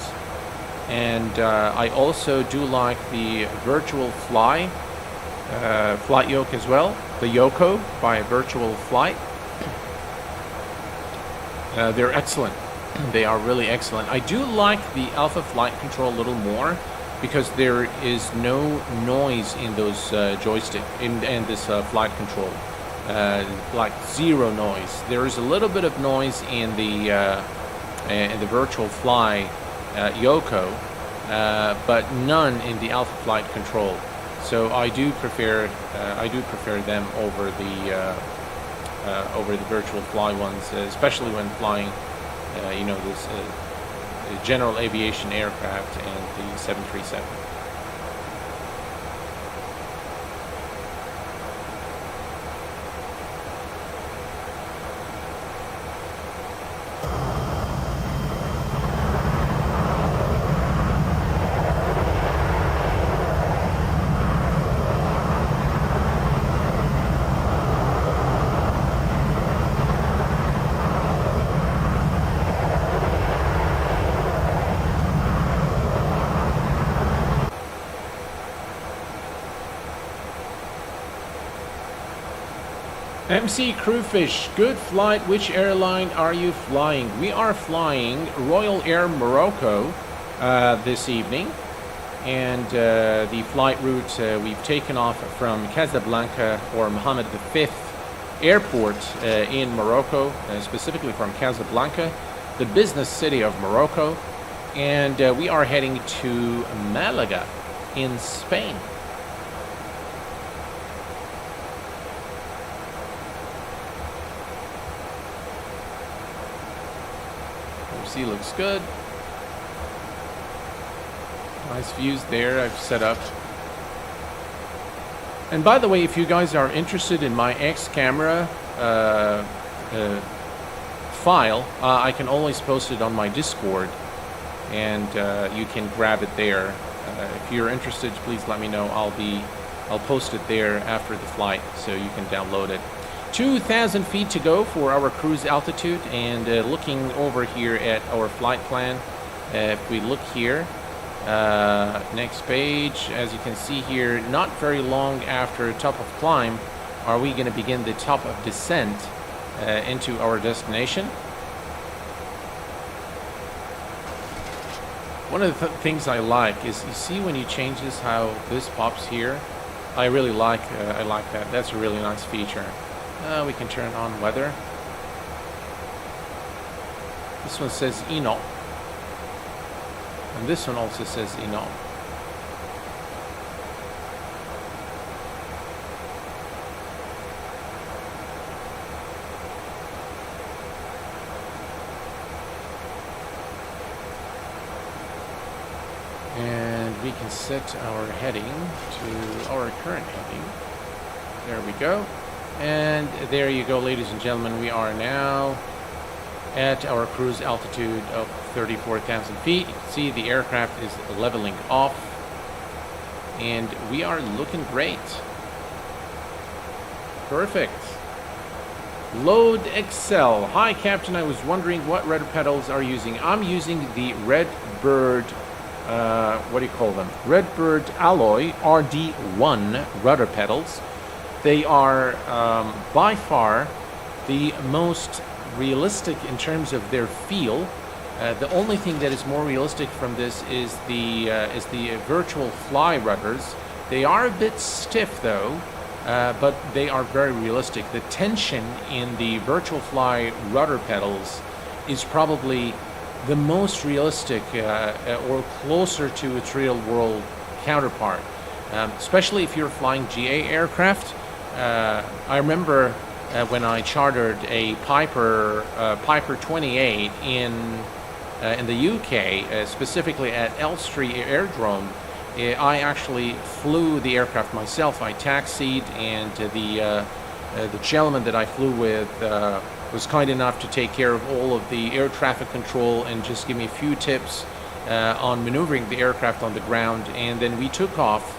And I also do like the Virtual Fly flight yoke as well. The Yoko by Virtual Flight. They're excellent. They are really excellent. I do like the Alpha Flight Control a little more because there is no noise in those joystick in this flight control, like zero noise. There is a little bit of noise in the Virtual Fly Yoko, but none in the Alpha Flight Control. So I do prefer them over the virtual fly ones, especially when flying, this general aviation aircraft and the 737. MC Crewfish, good flight. Which airline are you flying? We are flying Royal Air Morocco this evening, and the flight route we've taken off from Casablanca or Mohammed V Airport in Morocco, specifically from Casablanca, the business city of Morocco, and we are heading to Malaga in Spain. MC looks good. Nice views there I've set up. And by the way, if you guys are interested in my X camera file, I can always post it on my Discord, and you can grab it there. If you're interested, please let me know. I'll post it there after the flight, so you can download it. 2,000 feet to go for our cruise altitude, and looking over here at our flight plan, if we look here, next page, as you can see here, not very long after top of climb are we going to begin the top of descent into our destination. One of the things I like is, you see when you change this, how this pops here. I really like that. That's a really nice feature. We can turn on weather. This one says Eno, and this one also says Eno. And we can set our heading to our current heading. There we go. And there you go, ladies and gentlemen. We are now at our cruise altitude of 34,000 feet. You can see the aircraft is leveling off, and we are looking great. Perfect. Load Excel. Hi, Captain. I was wondering what rudder pedals are using. I'm using the Redbird, what do you call them? Redbird Alloy RD1 rudder pedals. They are by far the most realistic in terms of their feel. The only thing that is more realistic from this is the virtual fly rudders. They are a bit stiff though, but they are very realistic. The tension in the virtual fly rudder pedals is probably the most realistic or closer to its real world counterpart, especially if you're flying GA aircraft. I remember when I chartered a Piper 28 in the UK, specifically at Elstree Aerodrome. I actually flew the aircraft myself. I taxied, and the gentleman that I flew with was kind enough to take care of all of the air traffic control and just give me a few tips on maneuvering the aircraft on the ground. And then we took off,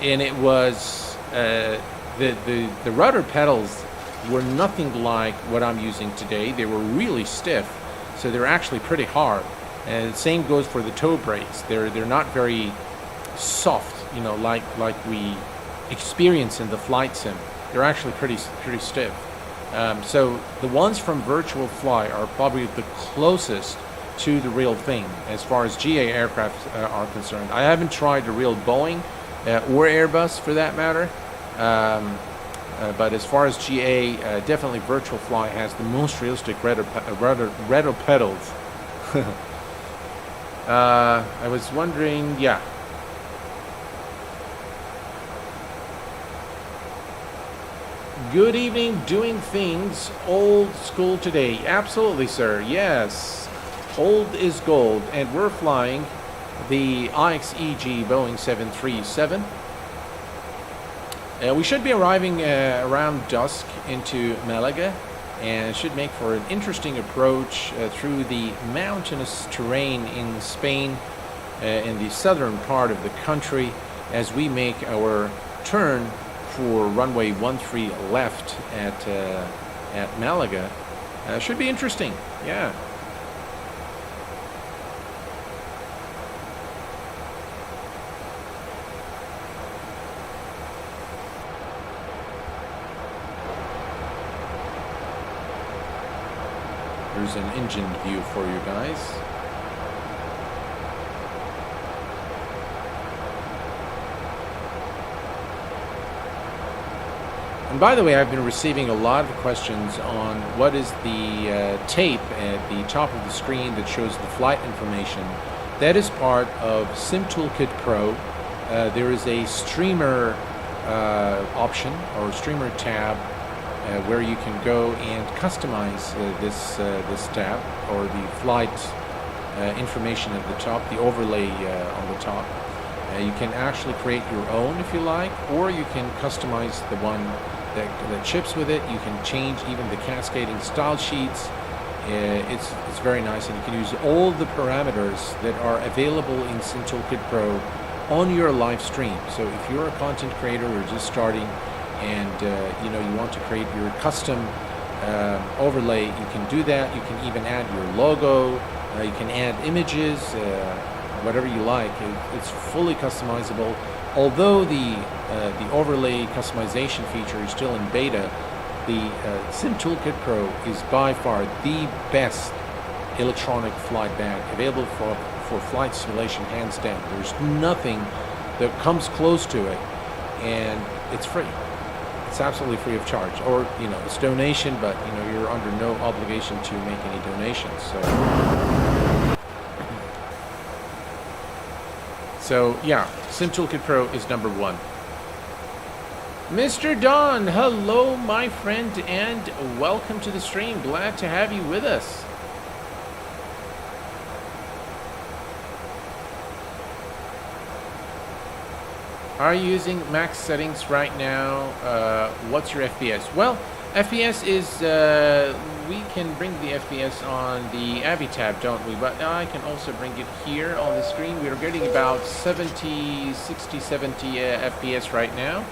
and it was the rudder pedals were nothing like what I'm using today. They were really stiff, so they're actually pretty hard. And same goes for the toe brakes. They're not very soft, like we experience in the flight sim. They're actually pretty stiff. So the ones from Virtual Fly are probably the closest to the real thing as far as GA aircraft are concerned. I haven't tried the real Boeing or Airbus for that matter. But as far as GA, definitely Virtual Fly has the most realistic rudder pedals. I was wondering, yeah. Good evening, doing things old school today. Absolutely, sir. Yes. Old is gold. And we're flying the IXEG Boeing 737. We should be arriving around dusk into Malaga, and it should make for an interesting approach through the mountainous terrain in Spain, in the southern part of the country, as we make our turn for runway 13 left at Malaga. Should be interesting. Yeah. There's an engine view for you guys. And by the way, I've been receiving a lot of questions on what is the tape at the top of the screen that shows the flight information. That is part of SimToolkit Pro. There is a streamer option or streamer tab where you can go and customize this tab, or the flight information at the top, the overlay on the top. You can actually create your own if you like, or you can customize the one that ships with it. You can change even the cascading style sheets. It's very nice, and you can use all the parameters that are available in SimToolkit Pro on your live stream. So if you're a content creator or just starting, and you want to create your custom overlay, you can do that. You can even add your logo. You can add images, whatever you like. It's fully customizable. Although the overlay customization feature is still in beta, the SimToolkit Pro is by far the best electronic flight bag available for flight simulation, hands down. There's nothing that comes close to it, and it's free. It's absolutely free of charge, or it's donation, but you're under no obligation to make any donations. So yeah, SimToolkit Pro is number one. Mr. Don, hello my friend, and welcome to the stream. Glad to have you with us. Are you using max settings right now? What's your FPS? Well, FPS is, we can bring the FPS on the Avi tab, don't we? But I can also bring it here on the screen. We're getting about 60, 70 FPS right now.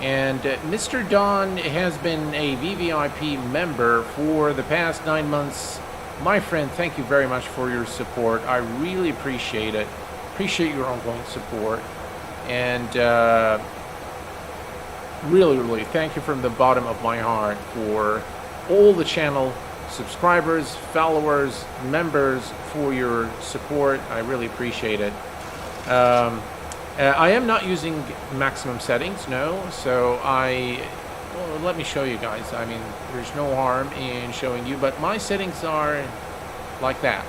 And Mr. Don has been a VVIP member for the past 9 months. My friend, thank you very much for your support. I really appreciate it. Appreciate your ongoing support. And really thank you from the bottom of my heart for all the channel subscribers, followers, members, for your support. I really appreciate it. I am not using maximum settings, no, so well, let me show you guys. I mean, there's no harm in showing you, but my settings are like that.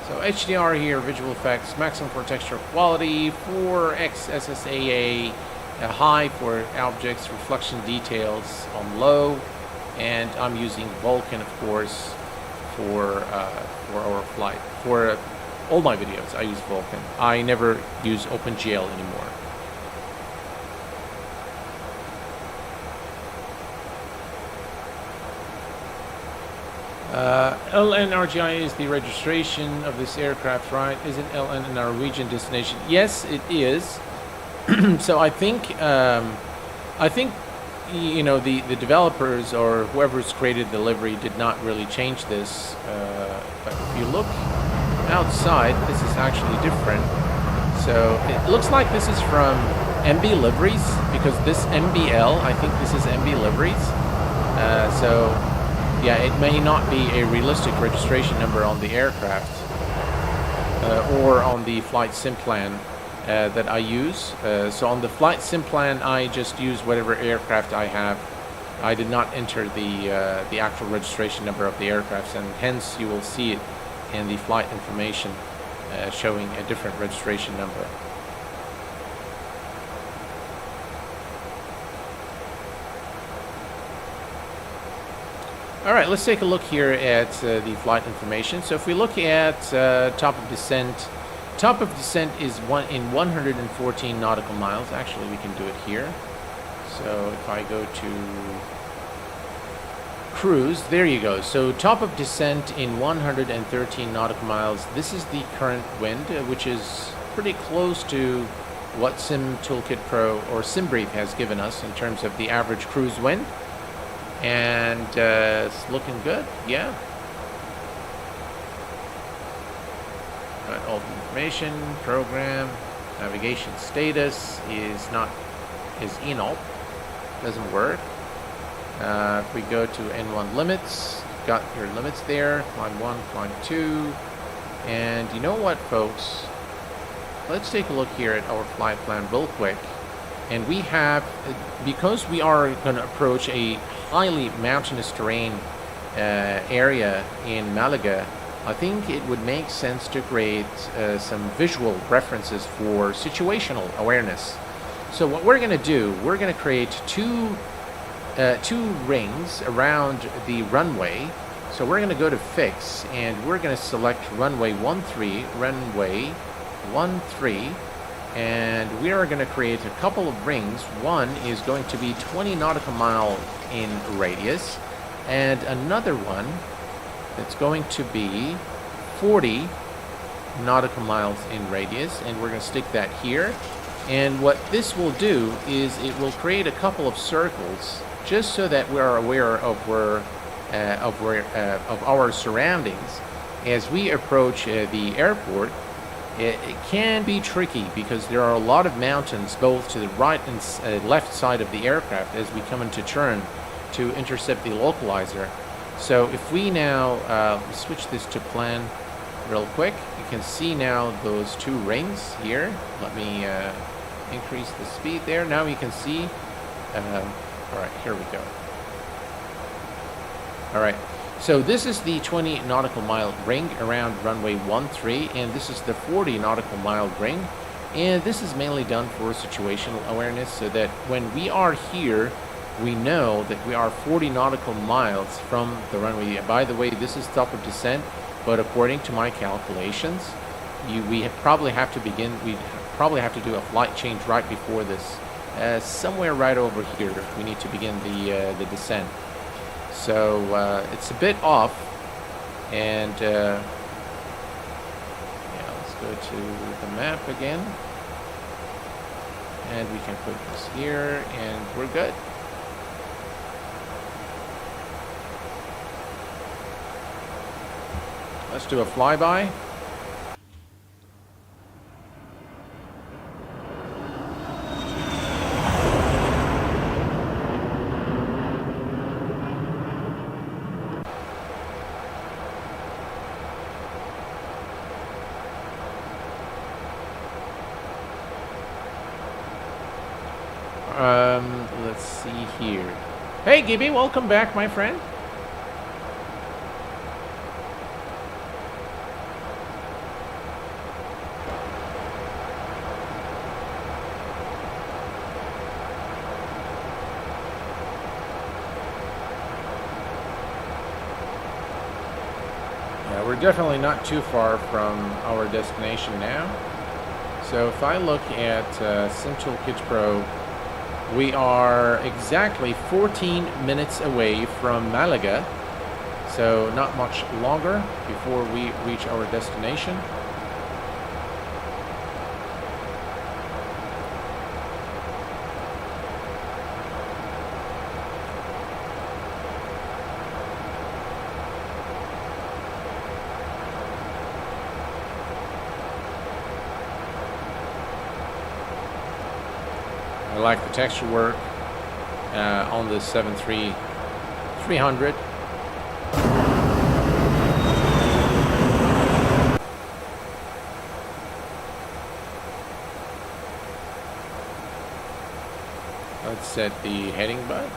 So HDR here, visual effects, maximum for texture quality, 4x SSAA, high for objects, reflection details on low, and I'm using Vulkan, of course, for our flight. For all my videos, I use Vulkan. I never use OpenGL anymore. LNRGI is the registration of this aircraft, right? Isn't LN a Norwegian destination? Yes, it is. So I think the developers or whoever's created the livery did not really change this. But if you look outside, this is actually different. So it looks like this is from MB Liveries, because this MBL, I think this is MB Liveries. So yeah, it may not be a realistic registration number on the aircraft or on the flight sim plan that I use. So on the flight sim plan, I just use whatever aircraft I have. I did not enter the actual registration number of the aircraft, and hence you will see it in the flight information showing a different registration number. All right, let's take a look here at the flight information. So if we look at top of descent is in 114 nautical miles. Actually, we can do it here. So if I go to cruise, there you go. So top of descent in 113 nautical miles. This is the current wind, which is pretty close to what Sim Toolkit Pro or SimBrief has given us in terms of the average cruise wind. And it's looking good, yeah. Got all the information, program, navigation status is enop, doesn't work. If we go to N1 limits, you've got your limits there, climb 1, climb 2. And you know what, folks? Let's take a look here at our flight plan real quick. And we have, because we are going to approach a highly mountainous terrain area in Malaga, I think it would make sense to create some visual references for situational awareness. So what we're going to do, we're going to create two rings around the runway. So we're going to go to fix, and we're going to select runway 13, runway 13. And we are going to create a couple of rings. One is going to be 20 nautical mile in radius, and another one that's going to be 40 nautical miles in radius, and we're going to stick that here. And what this will do is it will create a couple of circles just so that we are aware of of our surroundings as we approach the airport. It can be tricky because there are a lot of mountains both to the right and left side of the aircraft as we come into turn to intercept the localizer. So if we now switch this to plan real quick, you can see now those two rings here. Let me increase the speed there. Now you can see. All right, here we go. All right. So this is the 20 nautical mile ring around runway 13, and this is the 40 nautical mile ring. And this is mainly done for situational awareness so that when we are here, we know that we are 40 nautical miles from the runway. By the way, this is top of descent, but according to my calculations, we probably have to do a flight change right before this. Somewhere right over here, we need to begin the descent. So it's a bit off, and yeah, let's go to the map again, and we can put this here, and we're good. Let's do a flyby. Let's see here. Hey, Gibby, welcome back, my friend. Yeah, we're definitely not too far from our destination now. So if I look at Sim Toolkit Pro, we are exactly 14 minutes away from Malaga, so not much longer before we reach our destination. I like the texture work on the 73300. Let's set the heading button.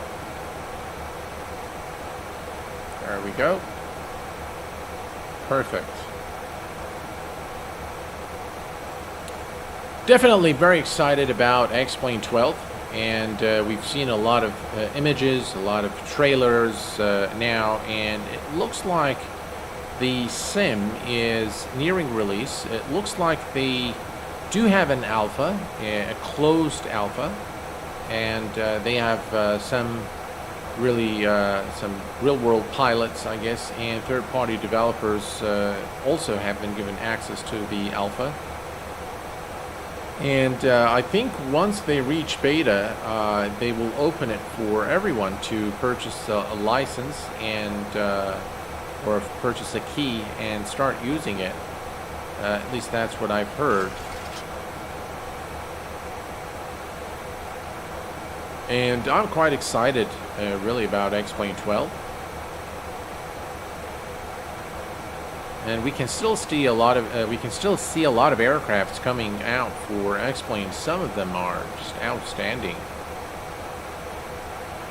There we go. Perfect. Definitely very excited about X-Plane 12. and we've seen a lot of images, a lot of trailers now, and it looks like the sim is nearing release. It looks like they do have an alpha, a closed alpha, and they have some real-world pilots, I guess, and third-party developers also have been given access to the alpha. And I think once they reach beta, they will open it for everyone to purchase a license and or purchase a key and start using it. At least that's what I've heard. And I'm quite excited, really, about X-Plane 12. And we can still see a lot of aircrafts coming out for X-Plane. Some of them are just outstanding.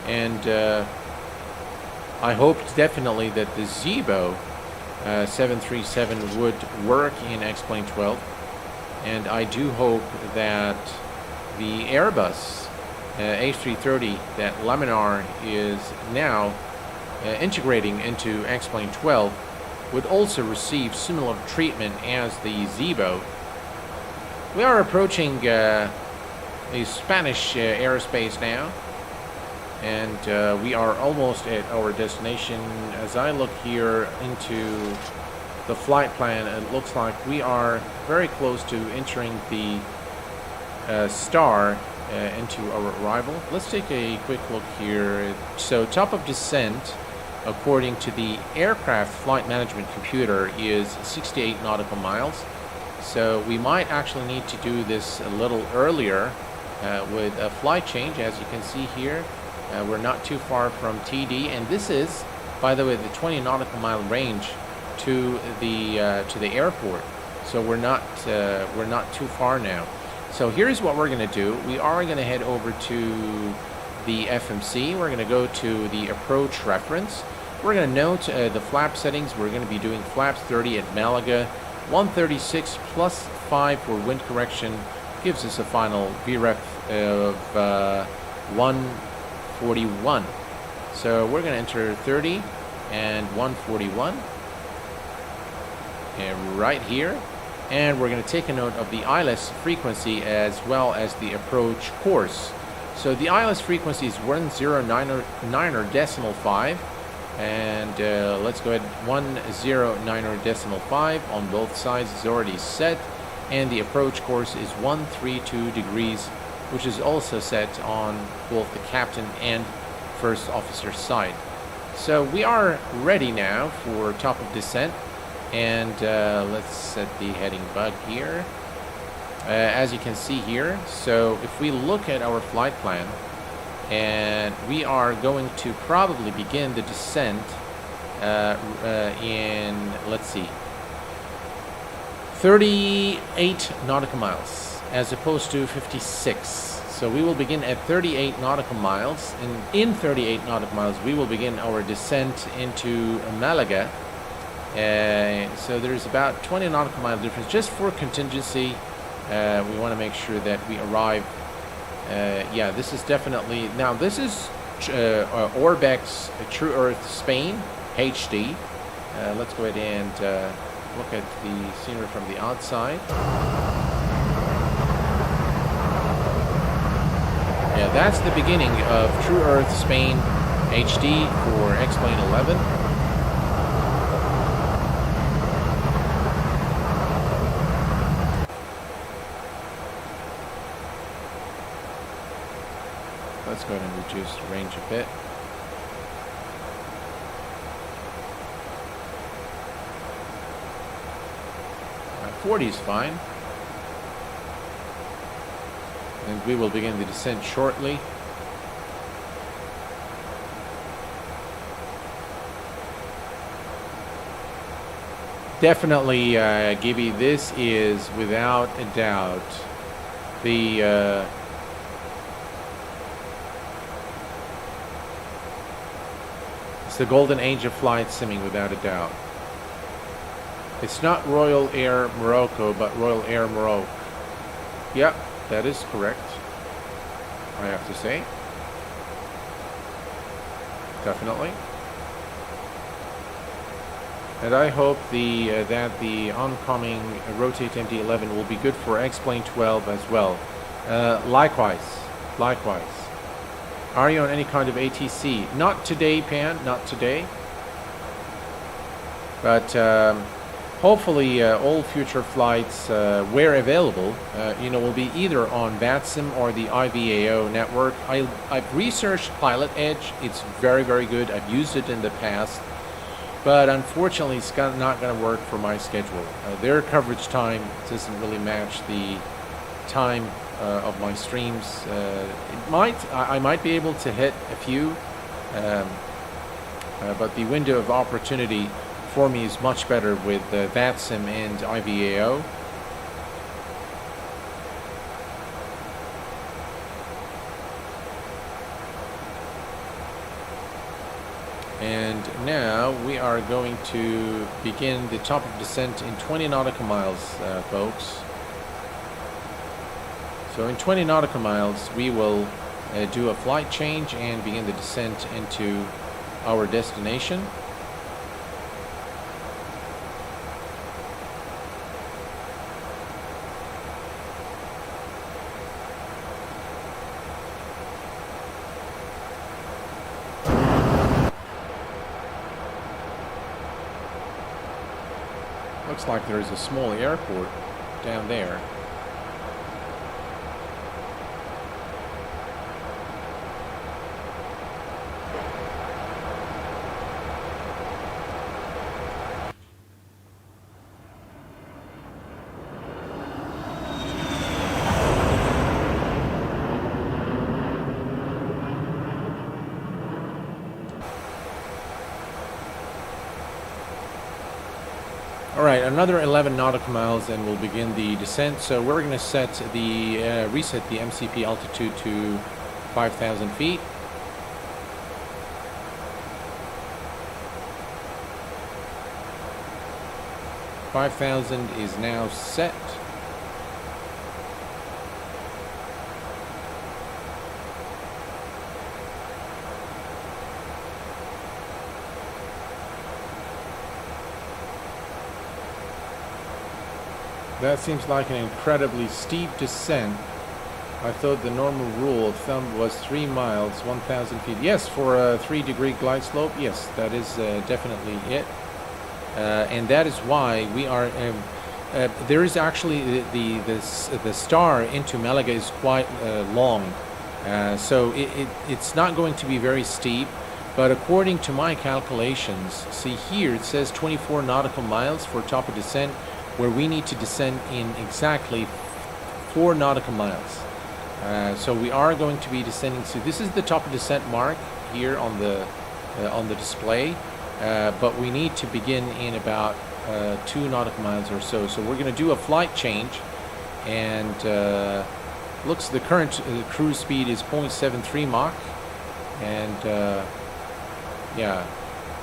And I hoped definitely that the Zibo 737 would work in X-Plane 12, and I do hope that the Airbus A330 that Laminar is now integrating into X-Plane 12 would also receive similar treatment as the Zibo. We are approaching a Spanish airspace now, and we are almost at our destination. As I look here into the flight plan, it looks like we are very close to entering the star into our arrival. Let's take a quick look here. So top of descent, according to the aircraft flight management computer, is 68 nautical miles. So we might actually need to do this a little earlier with a flight change. As you can see here, we're not too far from TD, and this is, by the way, the 20 nautical mile range to the airport. So we're not too far now. So here's what we're going to do. We are going to head over to the FMC. We're going to go to the approach reference. We're going to note the flap settings. We're going to be doing flaps 30 at Malaga. 136 plus 5 for wind correction gives us a final VREF of 141. So we're going to enter 30 and 141 and right here. And we're going to take a note of the ILS frequency as well as the approach course. So the ILS frequency is 1090.5, and let's go ahead. 1090.5 on both sides is already set, and the approach course is 132 degrees, which is also set on both the captain and first officer side. So we are ready now for top of descent. And let's set the heading bug here. As you can see here, so if we look at our flight plan, and we are going to probably begin the descent in, let's see, 38 nautical miles as opposed to 56. So we will begin at 38 nautical miles, and in 38 nautical miles we will begin our descent into Malaga. So there's about 20 nautical mile difference. Just for contingency, we want to make sure that we arrive. Yeah, this is definitely, now this is Orbex True Earth Spain HD. Let's go ahead and look at the scenery from the outside. Yeah, that's the beginning of True Earth Spain HD for X-Plane 11. Let's go ahead and reduce the range a bit. Uh, 40 is fine. And we will begin the descent shortly. Definitely, Gibby, this is without a doubt the it's the golden age of flight simming, without a doubt. It's not Royal Air Morocco, but Royal Air Morocco. Yep, that is correct. I have to say. Definitely. And I hope that the oncoming Rotate MD-11 will be good for X-Plane 12 as well. Likewise. Are you on any kind of ATC? Not today, Pan, not today. But hopefully all future flights, where available, will be either on VATSIM or the IVAO network. I've researched Pilot Edge. It's very, very good. I've used it in the past. But unfortunately, it's not going to work for my schedule. Their coverage time doesn't really match the time of my streams. I might be able to hit a few, but the window of opportunity for me is much better with VATSIM and IVAO. And now we are going to begin the top of descent in 20 nautical miles, folks. So in 20 nautical miles, we will do a flight change and begin the descent into our destination. Looks like there is a small airport down there. Alright, another 11 nautical miles and we'll begin the descent. So we're going to reset the MCP altitude to 5,000 feet. $5,000 is now set. That seems like an incredibly steep descent. I thought the normal rule of thumb was 3 miles, 1,000 feet. Yes, for a 3-degree glide slope, yes, that is definitely it. And that is why we are. There is actually the star into Malaga is quite long, so it's not going to be very steep. But according to my calculations, see here it says 24 nautical miles for top of descent, where we need to descend in exactly 4 nautical miles. So we are going to be descending. So this is the top of descent mark here on the display, but we need to begin in about 2 nautical miles or so. So we're going to do a flight change, and looks the current cruise speed is 0.73 Mach, and yeah.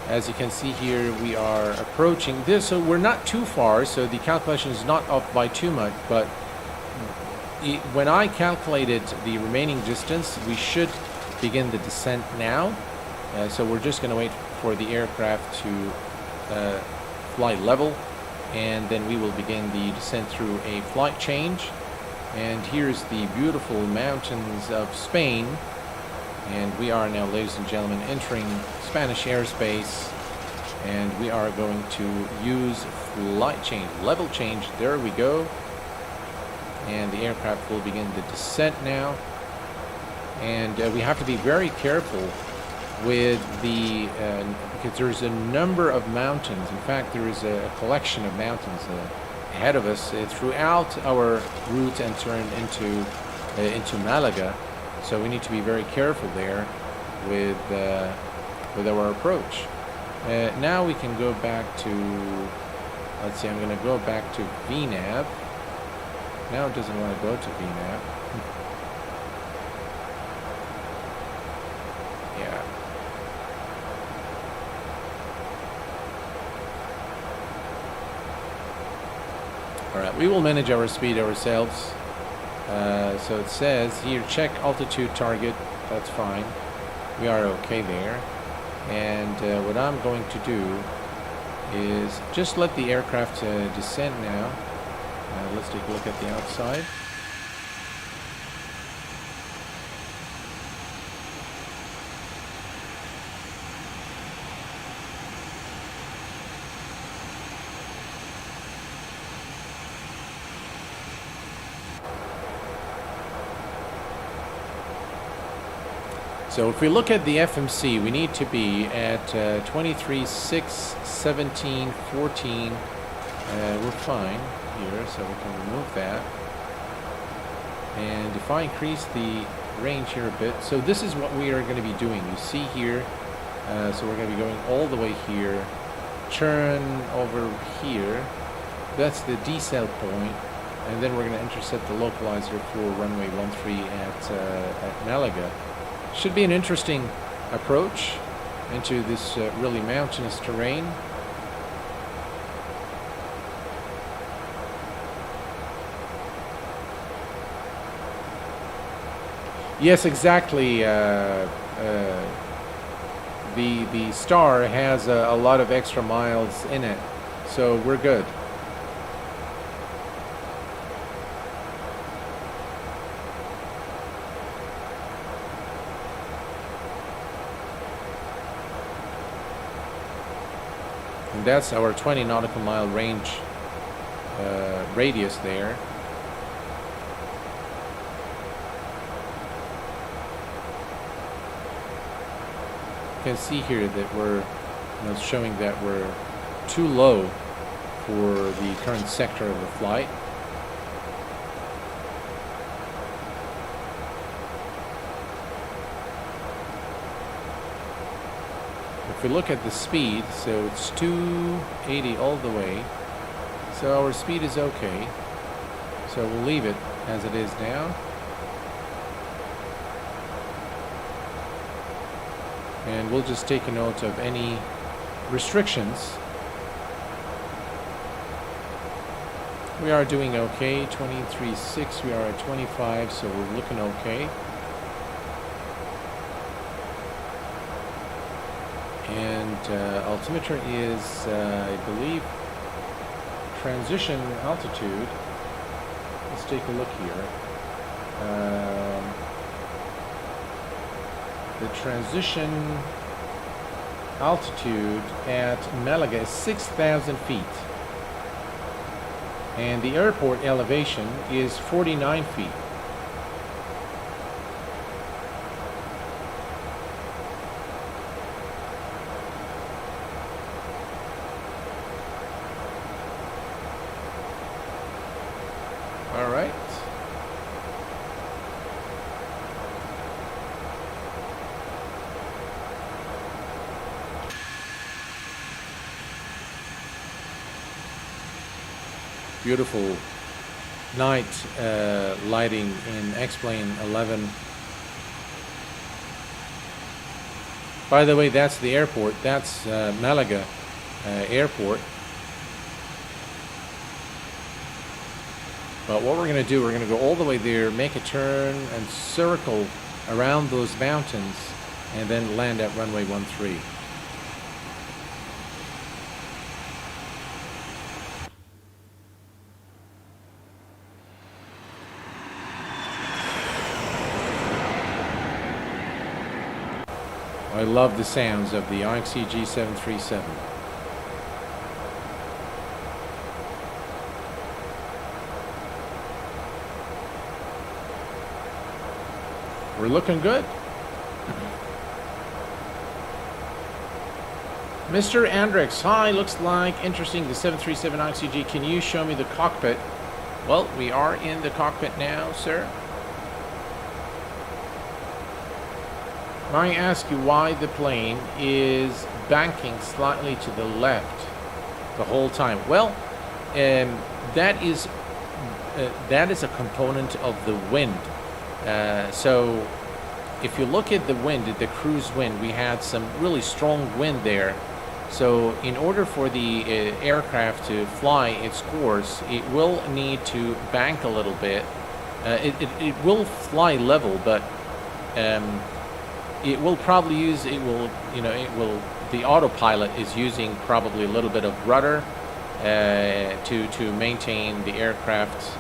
As you can see here, we are approaching this, so we're not too far, so the calculation is not off by too much, but when I calculated the remaining distance, we should begin the descent now. So we're just going to wait for the aircraft to fly level, and then we will begin the descent through a flight change. And here's the beautiful mountains of Spain. And we are now, ladies and gentlemen, entering Spanish airspace, and we are going to use flight change, level change. There we go. And the aircraft will begin the descent now. And we have to be very careful with the, because there's a number of mountains. In fact, there is a collection of mountains ahead of us throughout our route entering into Malaga. So we need to be very careful there with our approach. Now we can go back to, let's see, I'm going to go back to VNAV. Now it doesn't want to go to VNAV. Yeah. Alright, we will manage our speed ourselves. So it says here, check altitude target. That's fine. We are okay there. And what I'm going to do is just let the aircraft descend now. Let's take a look at the outside. So if we look at the FMC, we need to be at 23, 6, 17, 14. We're fine here, so we can remove that. And if I increase the range here a bit, so this is what we are going to be doing. You see here, so we're going to be going all the way here, turn over here. That's the decel point, and then we're going to intercept the localizer for runway 13 at Malaga. Should be an interesting approach into this really mountainous terrain. Yes, exactly. The Star has a lot of extra miles in it, so we're good. And that's our 20 nautical mile range radius there. You can see here that we're showing that we're too low for the current sector of the flight. If we look at the speed, so it's 280 all the way, so our speed is okay, so we'll leave it as it is now. And we'll just take a note of any restrictions. We are doing okay, 23.6, we are at 25, so we're looking okay. And altimeter is, I believe, transition altitude. Let's take a look here. The transition altitude at Malaga is 6,000 feet. And the airport elevation is 49 feet. All right. Beautiful night lighting in X-Plane 11. By the way, that's the airport. That's Malaga airport. But what we're going to do, we're going to go all the way there, make a turn and circle around those mountains, and then land at runway 13. I love the sounds of the IXEG 737. We're looking good. Mr. Andrix, hi, looks like interesting, the 737 IXEG. Can you show me the cockpit? Well, we are in the cockpit now, sir. May I ask you why the plane is banking slightly to the left the whole time? Well, that is a component of the wind. So if you look at the wind, the cruise wind, we had some really strong wind there. So in order for the aircraft to fly its course, it will need to bank a little bit It will fly level, but it will probably use, the autopilot is using probably a little bit of rudder to maintain the aircraft's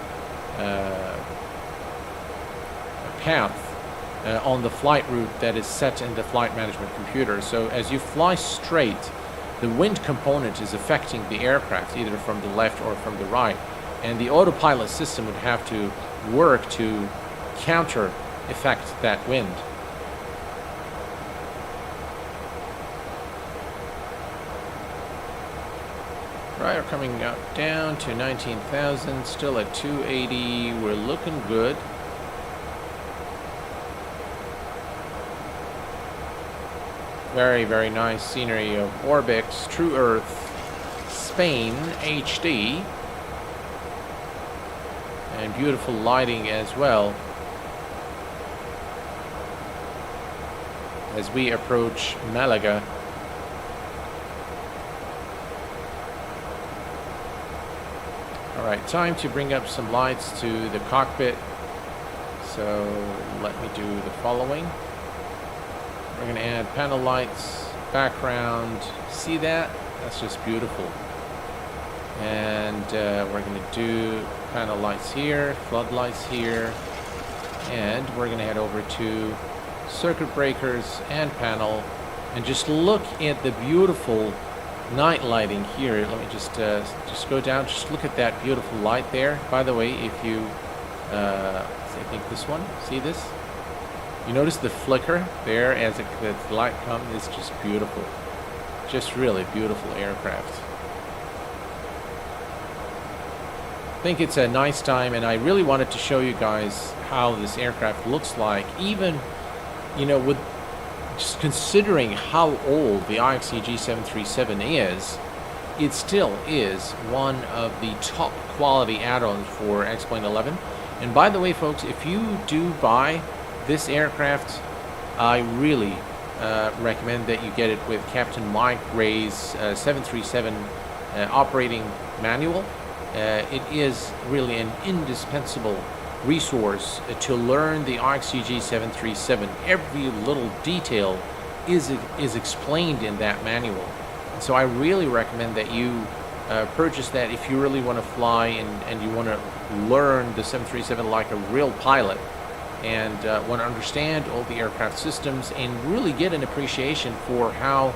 path on the flight route that is set in the flight management computer. So as you fly straight, the wind component is affecting the aircraft either from the left or from the right, and the autopilot system would have to work to counter effect that wind. Right, we're coming up down to 19,000, still at 280. We're looking good. Very, very nice scenery of Orbix, True Earth, Spain, HD. And beautiful lighting as well as we approach Malaga. Alright, time to bring up some lights to the cockpit. So let me do the following. We're going to add panel lights, background. See that? That's just beautiful. And we're going to do panel lights here, floodlights here, and we're going to head over to circuit breakers and panel, and just look at the beautiful night lighting here. Let me just go down. Just look at that beautiful light there. By the way, if you, I think this one. See this? You notice the flicker there as the light comes. It's just beautiful. Just really beautiful aircraft. I think it's a nice time, and I really wanted to show you guys how this aircraft looks like, even, with just considering how old the IXEG 737 is. It still is one of the top quality add-ons for X-Plane 11. And by the way, folks, if you do buy this aircraft, I really recommend that you get it with Captain Mike Ray's 737 operating manual. It is really an indispensable resource to learn the IXEG 737. Every little detail is explained in that manual. And so I really recommend that you purchase that if you really want to fly and you want to learn the 737 like a real pilot, and want to understand all the aircraft systems and really get an appreciation for how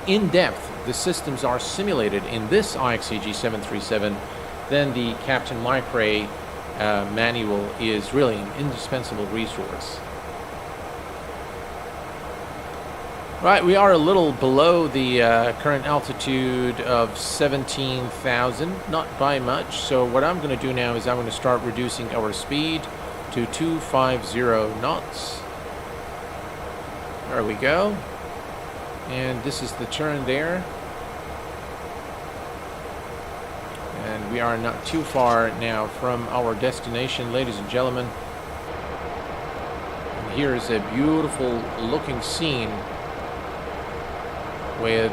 in-depth the systems are simulated in this IXEG 737, then the Captain Mike Ray manual is really an indispensable resource. Right, we are a little below the current altitude of 17,000, not by much. So what I'm going to do now is I'm going to start reducing our speed to 250 knots. There we go. And this is the turn there. And we are not too far now from our destination, ladies and gentlemen. And here is a beautiful looking scene with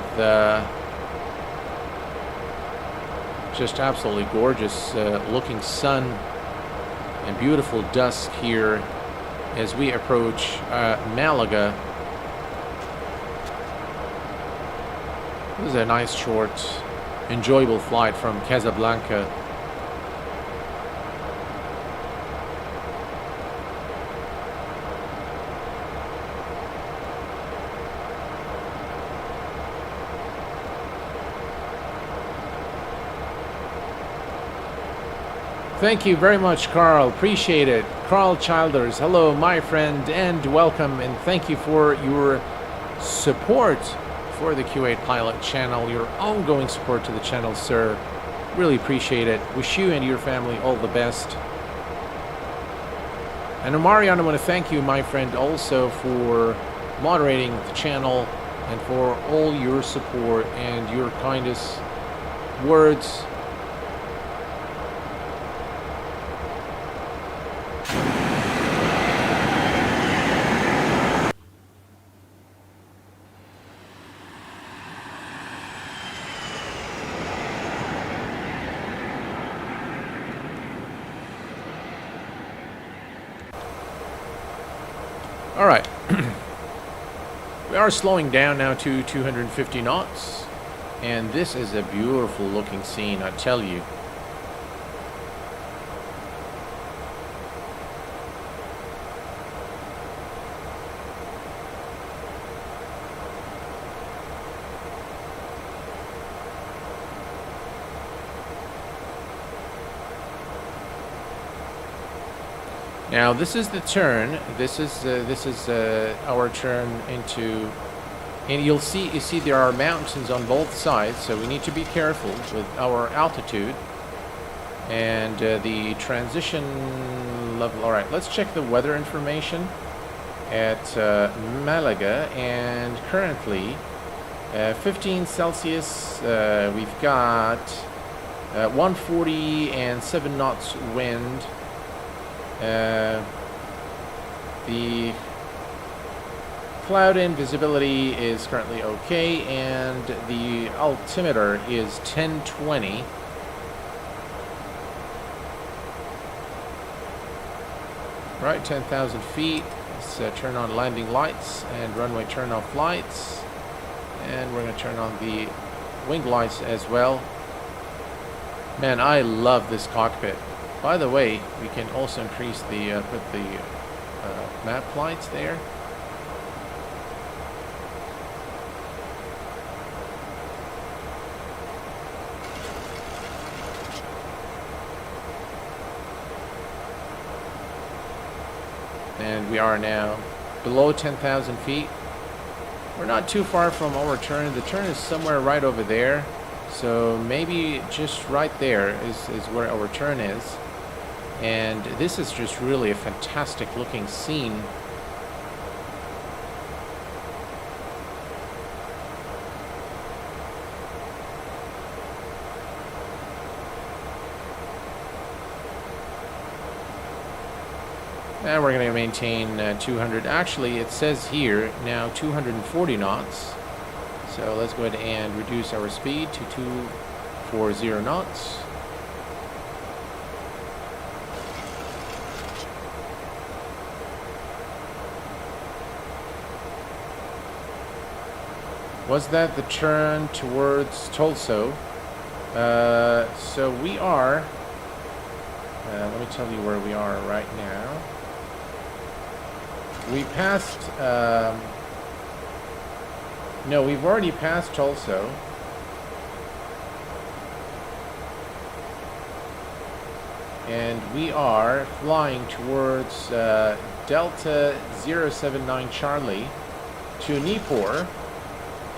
just absolutely gorgeous looking sun and beautiful dusk here as we approach Malaga. This is a nice, short, enjoyable flight from Casablanca. Thank you very much, Carl. Appreciate it. Carl Childers, hello, my friend, and welcome, and thank you for your support for the Q8 Pilot channel, your ongoing support to the channel, sir. Really appreciate it. Wish you and your family all the best. And Omarion, I want to thank you, my friend, also for moderating the channel and for all your support and your kindest words. All right. We are slowing down now to 250 knots. And this is a beautiful looking scene, I tell you. Now this is the turn. This is our turn into, and you see there are mountains on both sides, so we need to be careful with our altitude and the transition level. All right, let's check the weather information at Malaga, and currently 15 Celsius. We've got 140 and 7 knots wind. The cloud and visibility is currently okay, and the altimeter is 1020. Right, 10,000 feet. Let's turn on landing lights and runway turn off lights, and we're going to turn on the wing lights as well. Man, I love this cockpit. By the way, we can also increase the put the map lights there. And we are now below 10,000 feet. We're not too far from our turn. The turn is somewhere right over there. So maybe just right there is where our turn is. And this is just really a fantastic looking scene. And we're going to maintain 200. Actually, it says here now 240 knots. So let's go ahead and reduce our speed to 240 knots. Was that the turn towards Tulsa? So we are, let me tell you where we are right now. We passed, no, we've already passed Tulsa. And we are flying towards Delta 079 Charlie to Nipur.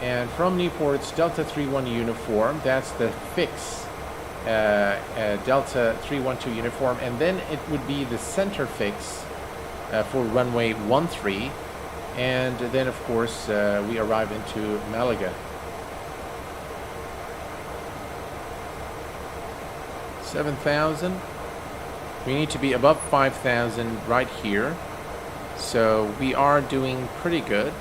And from Nipur, it's Delta 31 uniform. That's the fix, Delta 312 uniform. And then it would be the center fix for runway 13. And then, of course, we arrive into Malaga. 7,000. We need to be above 5,000 right here. So we are doing pretty good.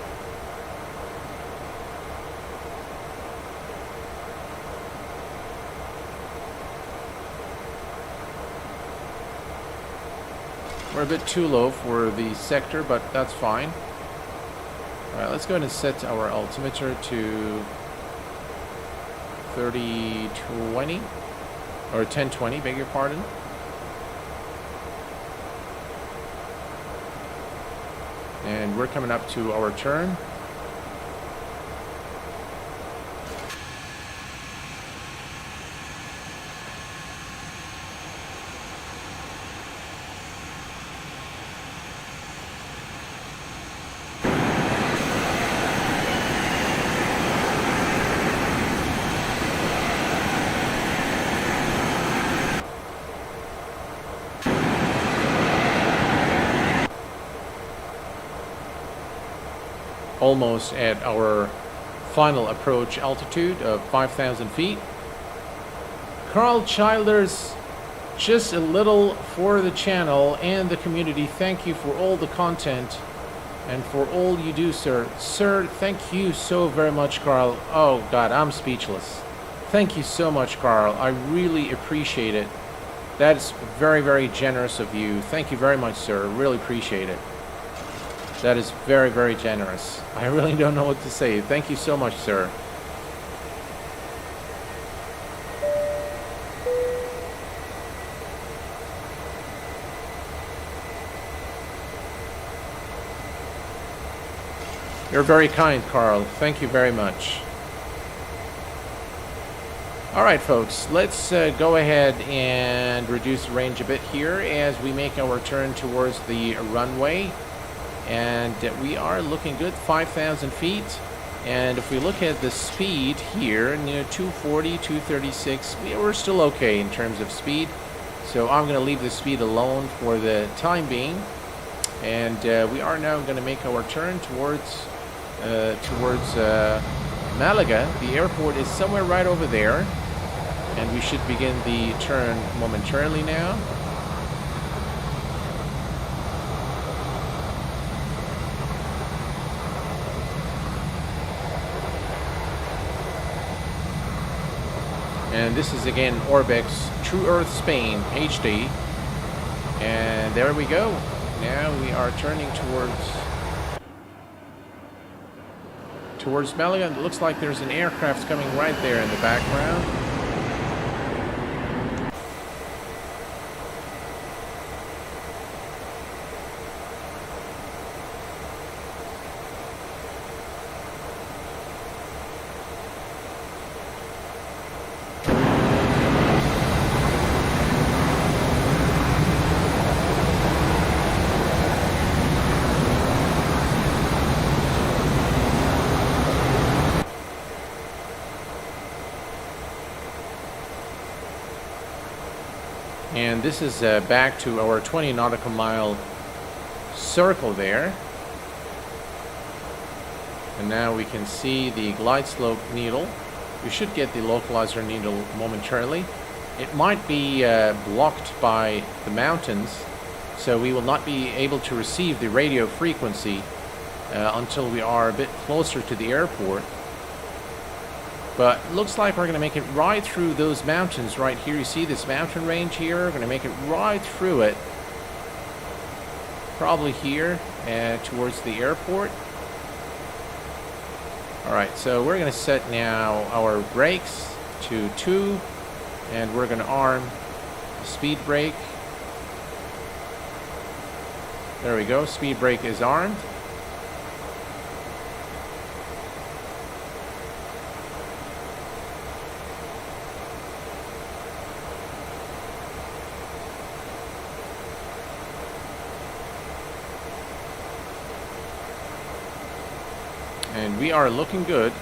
We're a bit too low for the sector, but that's fine. Alright, let's go ahead and set our altimeter to 3020, or 1020, beg your pardon. And we're coming up to our turn. Almost at our final approach altitude of 5,000 feet. Carl Childers, just a little for the channel and the community. Thank you for all the content and for all you do, sir. Sir, thank you so very much, Carl. Oh God, I'm speechless. Thank you so much, Carl. I really appreciate it. That's very, very generous of you. Thank you very much, sir. Really appreciate it. That is very, very generous. I really don't know what to say. Thank you so much, sir. You're very kind, Carl. Thank you very much. All right, folks, let's go ahead and reduce the range a bit here as we make our turn towards the runway. And we are looking good, 5,000 feet. And if we look at the speed here, 240, 236, we're still okay in terms of speed. So I'm going to leave the speed alone for the time being. And we are now going to make our turn towards Malaga. The airport is somewhere right over there, and we should begin the turn momentarily now. And this is again Orbex True Earth Spain HD, and there we go. Now we are turning towards Malaga. It looks like there's an aircraft coming right there in the background. And this is back to our 20 nautical mile circle there. And now we can see the glide slope needle. We should get the localizer needle momentarily. It might be blocked by the mountains, so we will not be able to receive the radio frequency until we are a bit closer to the airport. But looks like we're going to make it right through those mountains right here. You see this mountain range here? We're going to make it right through it. Probably here towards the airport. Alright, so we're going to set now our brakes to 2. And we're going to arm the speed brake. There we go. Speed brake is armed. And we are looking good.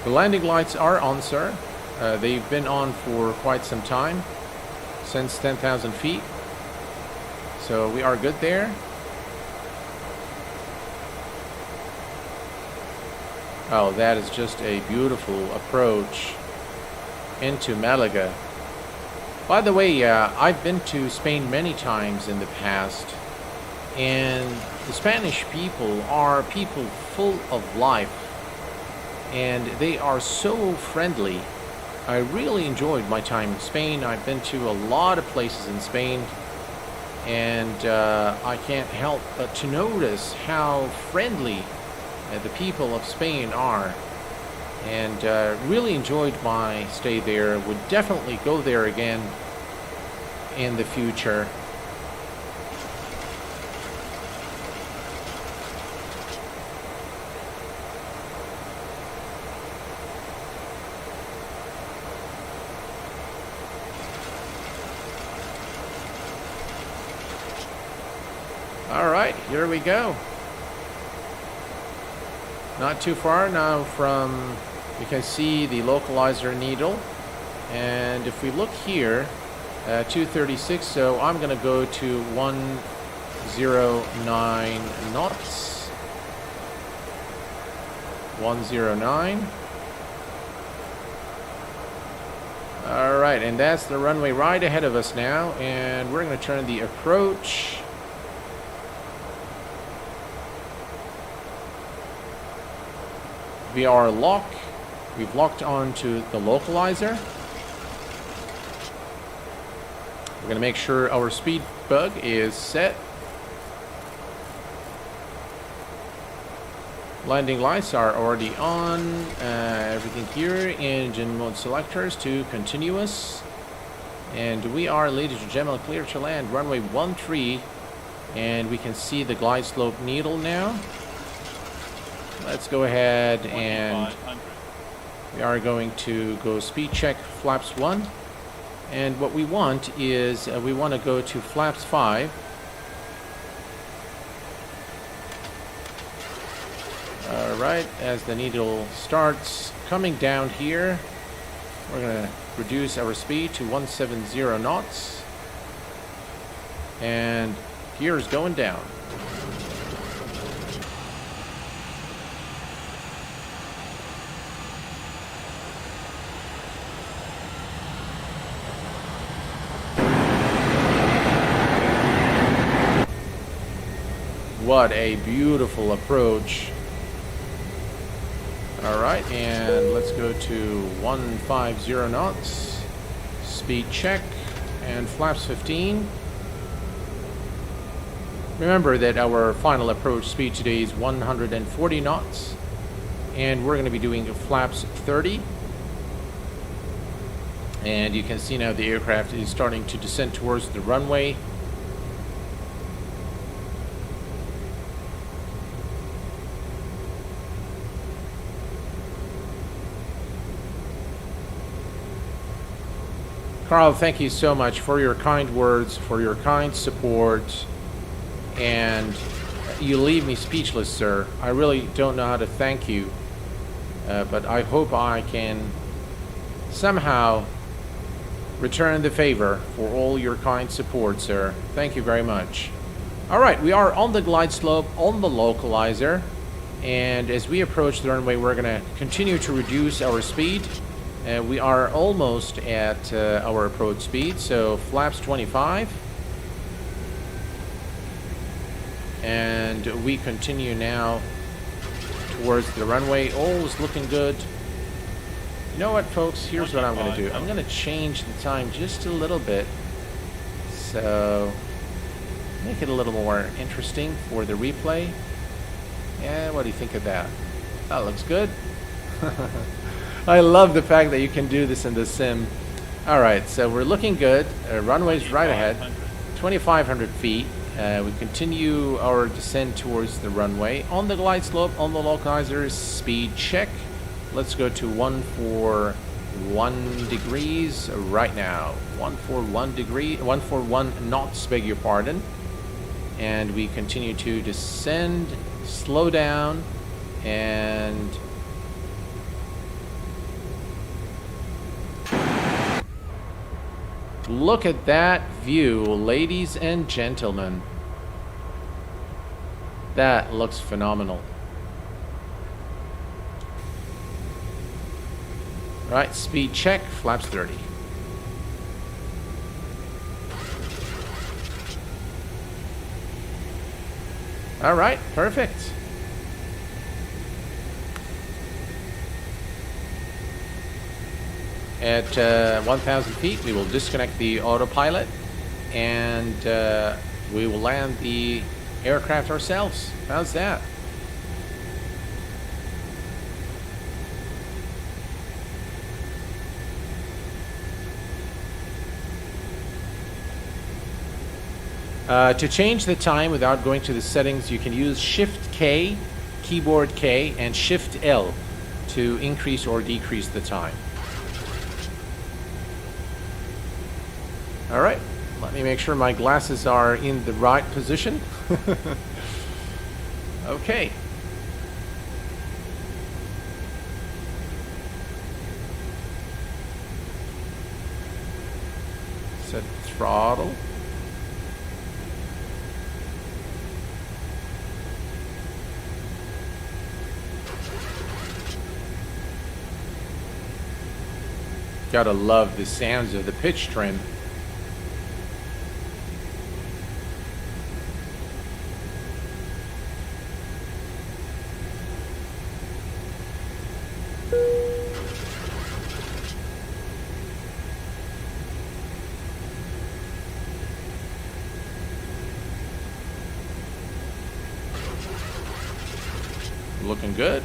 The landing lights are on, sir. They've been on for quite some time, since 10,000 feet. So we are good there. Oh, that is just a beautiful approach into Malaga. By the way, I've been to Spain many times in the past, and the Spanish people are people full of life, and they are so friendly. I really enjoyed my time in Spain. I've been to a lot of places in Spain, and I can't help but to notice how friendly the people of Spain are. And really enjoyed my stay there. Would definitely go there again in the future. All right, here we go. Not too far now from, you can see the localizer needle. And if we look here, 236, so I'm going to go to 109 knots. 109. All right, and that's the runway right ahead of us now. And we're going to turn the approach. We are locked. We've locked onto the localizer. We're going to make sure our speed bug is set. Landing lights are already on. Everything here, engine mode selectors to continuous. And we are, ladies and gentlemen, clear to land runway 13. And we can see the glide slope needle now. Let's go ahead and we are going to go speed check flaps 1. And what we want is we want to go to flaps 5. Alright, as the needle starts coming down here, we're going to reduce our speed to 170 knots. And gear is going down. What a beautiful approach. Alright, and let's go to 150 knots. Speed check and flaps 15. Remember that our final approach speed today is 140 knots. And we're going to be doing flaps 30. And you can see now the aircraft is starting to descend towards the runway. Carl, thank you so much for your kind words, for your kind support, and you leave me speechless, sir. I really don't know how to thank you, but I hope I can somehow return the favor for all your kind support, sir. Thank you very much. All right, we are on the glide slope, on the localizer, and as we approach the runway, we're going to continue to reduce our speed. We are almost at our approach speed, so flaps 25. And we continue now towards the runway. All is looking good. You know what, folks? Here's what I'm going to do. I'm going to change the time just a little bit. So, make it a little more interesting for the replay. Yeah, what do you think of that? That looks good. I love the fact that you can do this in the sim. Alright, so we're looking good. Runway's right ahead. 2,500 feet. We continue our descent towards the runway. On the glide slope, on the localizer, speed check. Let's go to 141 degrees right now. 141 knots, beg your pardon. And we continue to descend, slow down, and look at that view, ladies and gentlemen. That looks phenomenal. Right, speed check, flaps 30. All right, perfect. At 1,000 feet, we will disconnect the autopilot and we will land the aircraft ourselves. How's that? To change the time without going to the settings, you can use Shift K, keyboard K, and Shift L to increase or decrease the time. All right, let me make sure my glasses are in the right position. Okay. Set throttle. Gotta love the sounds of the pitch trim. Looking good.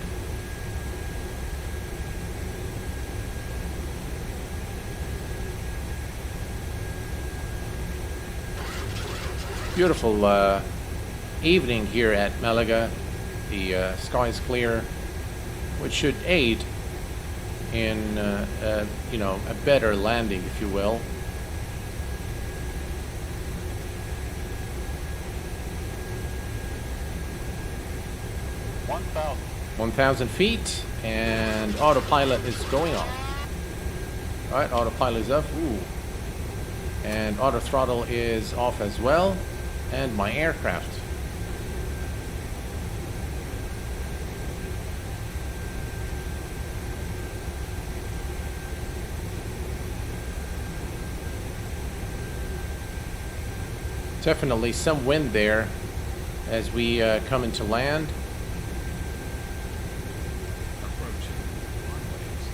Beautiful evening here at Malaga. The sky is clear, which should aid in you know, a better landing, if you will. $1,000. 1,000 feet, and autopilot is going off. All right, autopilot is up. Ooh. And auto throttle is off as well. And my aircraft. Definitely some wind there as we come into land. Approaching runways.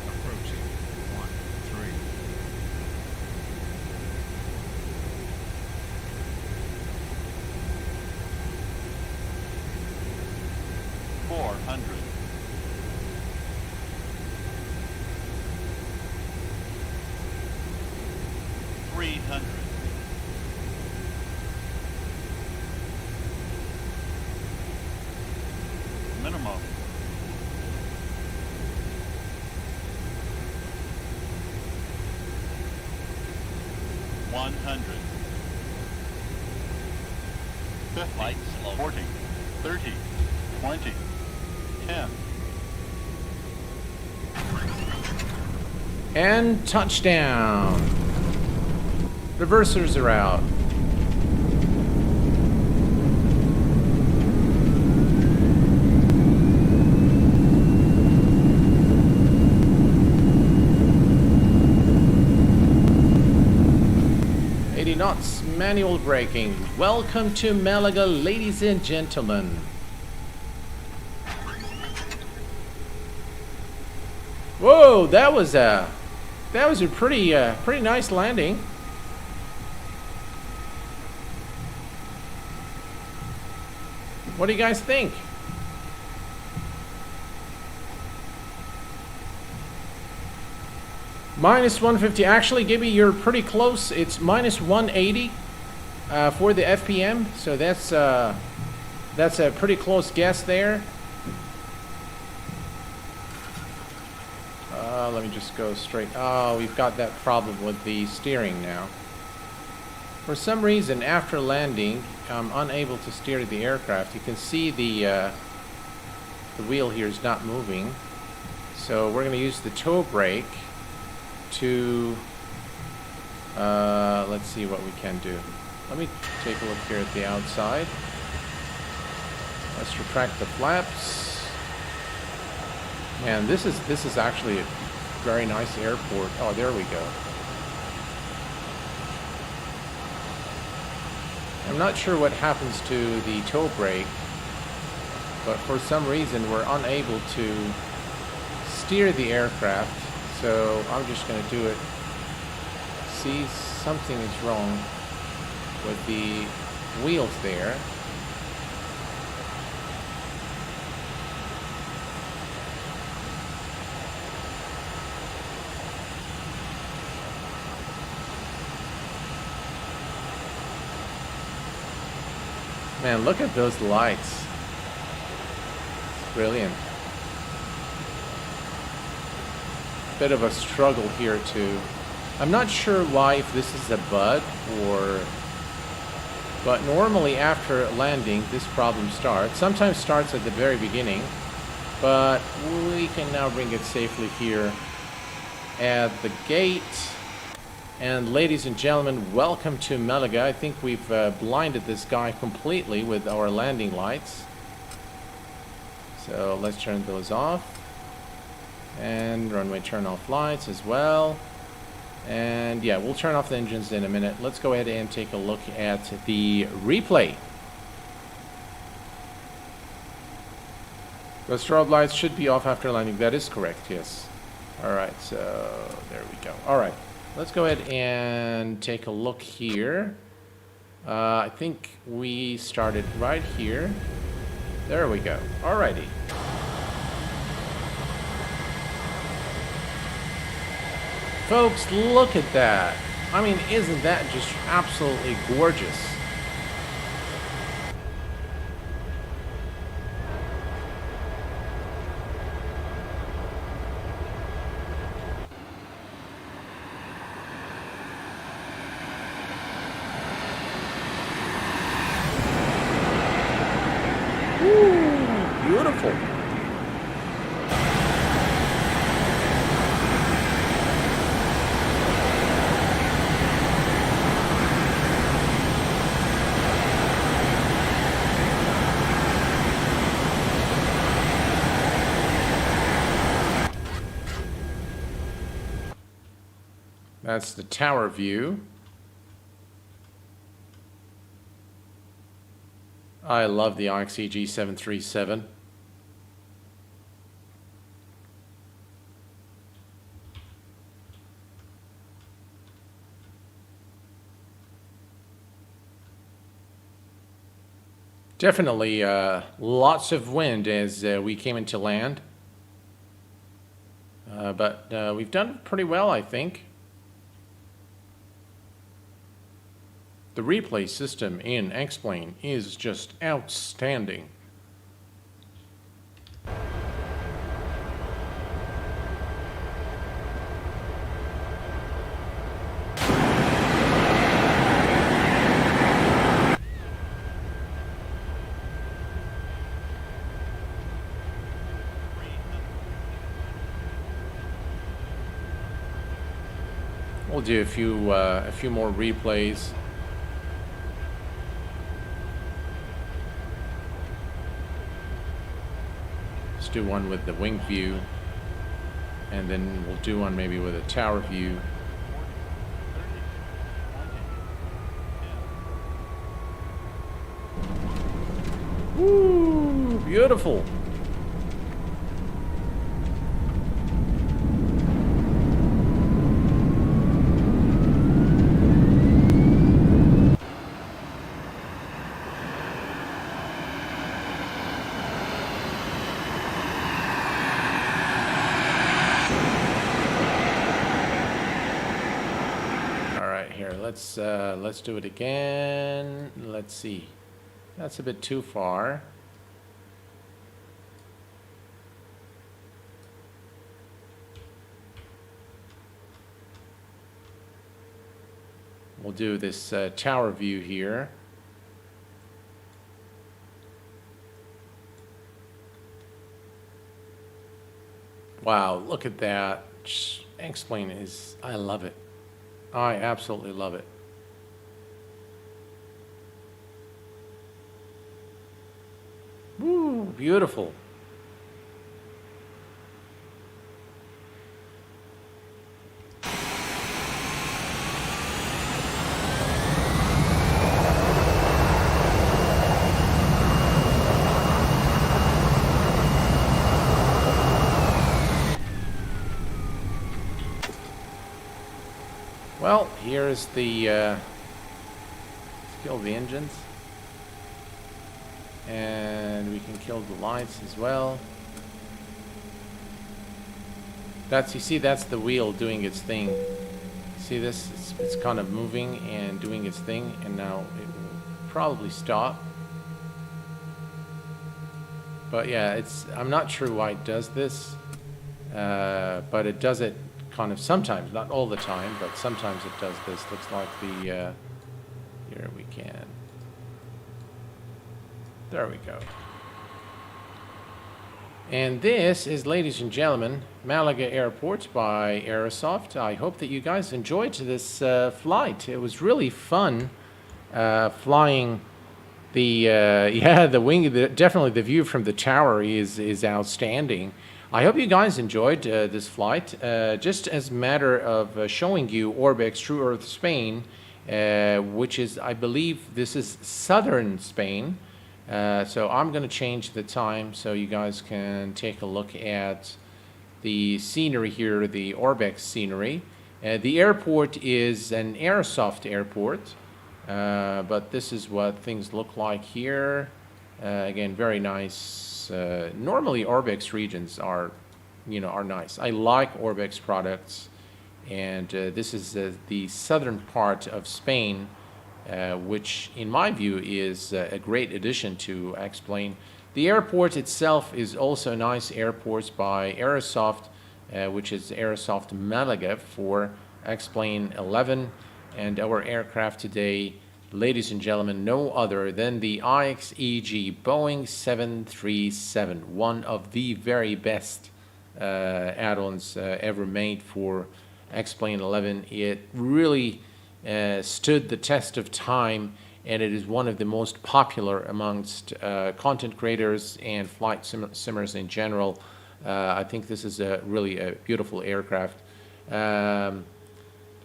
Approaching 13. 400. 300. Minimum. 100. Fifth light slow. 40, 30, 20, 10. And touchdown. Reversers are out. Knots, manual braking. Welcome to Malaga, ladies and gentlemen. Whoa, that was a pretty nice landing. What do you guys think? Minus 150. Actually, Gibby, you're pretty close. It's minus 180 for the FPM. So that's a pretty close guess there. Let me just go straight. Oh, we've got that problem with the steering now. For some reason, after landing, I'm unable to steer the aircraft. You can see the wheel here is not moving. So we're going to use the toe brake to let's see what we can do. Let me take a look here at the outside. Let's retract the flaps. Man, this is actually a very nice airport. Oh, there we go. I'm not sure what happens to the toe brake, but for some reason we're unable to steer the aircraft. So I'm just going to do it. See, something is wrong with the wheels there. Man, look at those lights. It's brilliant. Bit of a struggle here too. I'm not sure why, if this is a bug or, but normally after landing this problem starts. Sometimes starts at the very beginning, but we can now bring it safely here at the gate. And ladies and gentlemen, welcome to Malaga. I think we've blinded this guy completely with our landing lights. So let's turn those off. And runway turn off lights as well. And yeah, we'll turn off the engines in a minute. Let's go ahead and take a look at the replay. The strobe lights should be off after landing. That is correct, yes. Alright, so there we go. Alright. let's go ahead and take a look here. I think we started right here. There we go. Alrighty. Folks, look at that. I mean, isn't that just absolutely gorgeous? Ooh, beautiful. That's the tower view. I love the IXEG 737. Definitely lots of wind as we came into land. But we've done pretty well, I think. The replay system in X-Plane is just outstanding. We'll do a few more replays. Do one with the wing view, and then we'll do one maybe with a tower view. Woo, beautiful. Let's do it again. Let's see. That's a bit too far. We'll do this tower view here. Wow, look at that. X-Plane is, I love it. I absolutely love it. Woo, beautiful. Well, here's the kill the engines, and we can kill the lights as well. That's, you see, that's the wheel doing its thing. See this? It's kind of moving and doing its thing, and now it will probably stop. But yeah, I'm not sure why it does this, but it does it kind of sometimes, not all the time, but sometimes it does this. Looks like the, here we can, there we go. And this is, ladies and gentlemen, Malaga Airport by Aerosoft. I hope that you guys enjoyed this flight. It was really fun flying the, yeah, the wing, definitely the view from the tower is outstanding. I hope you guys enjoyed this flight. Just as a matter of showing you Orbex True Earth Spain, which is, I believe, this is southern Spain. So I'm going to change the time so you guys can take a look at the scenery here, the Orbex scenery. The airport is an Airsoft airport, but this is what things look like here. Again, very nice. Normally, Orbex regions are, are nice. I like Orbex products, and this is the southern part of Spain, which, in my view, is a great addition to X-Plane. The airport itself is also a nice airport by Aerosoft, which is Aerosoft Malaga for X-Plane 11, and our aircraft today, ladies and gentlemen, no other than the IXEG Boeing 737, one of the very best add-ons ever made for X-Plane 11. It really stood the test of time, and it is one of the most popular amongst content creators and flight simmers in general. I think this is really a beautiful aircraft.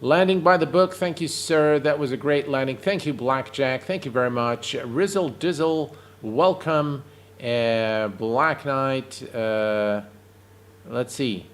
Landing by the book, thank you, sir. That was a great landing. Thank you, Blackjack. Thank you very much. Rizzle Dizzle, welcome. Black Knight, let's see.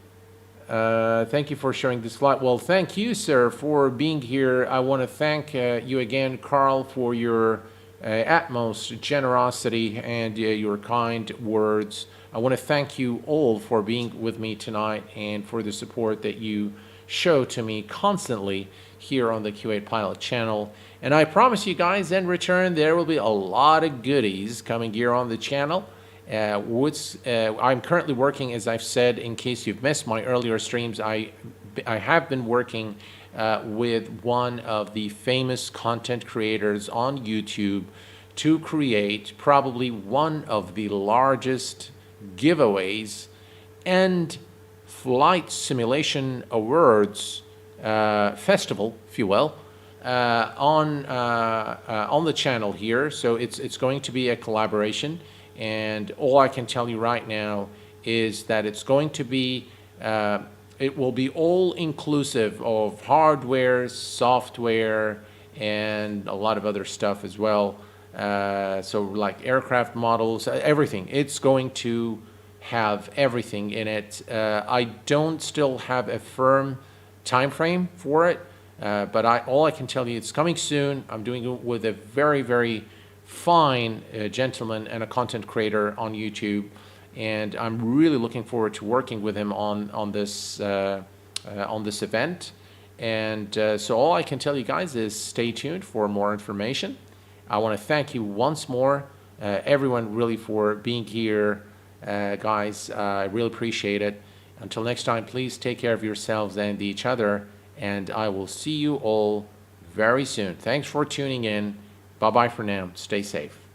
Thank you for sharing this flight. Well, thank you, sir, for being here. I want to thank you again, Carl, for your utmost generosity and your kind words. I want to thank you all for being with me tonight and for the support that you show to me constantly here on the Q8 Pilot channel. And I promise you guys, in return, there will be a lot of goodies coming here on the channel. I'm currently working, as I've said, in case you've missed my earlier streams, I have been working with one of the famous content creators on YouTube to create probably one of the largest giveaways and flight simulation awards festival, if you will, on the channel here. So it's going to be a collaboration, and all I can tell you right now is that it's going to be it will be all inclusive of hardware, software, and a lot of other stuff as well. So like aircraft models, everything. It's going to have everything in it. I don't still have a firm time frame for it, but all I can tell you, it's coming soon. I'm doing it with a very, very fine gentleman and a content creator on YouTube, and I'm really looking forward to working with him on this event. And so all I can tell you guys is stay tuned for more information. I want to thank you once more, everyone, really, for being here. Guys, I really appreciate it. Until next time, please take care of yourselves and each other, and I will see you all very soon. Thanks for tuning in. Bye-bye for now. Stay safe.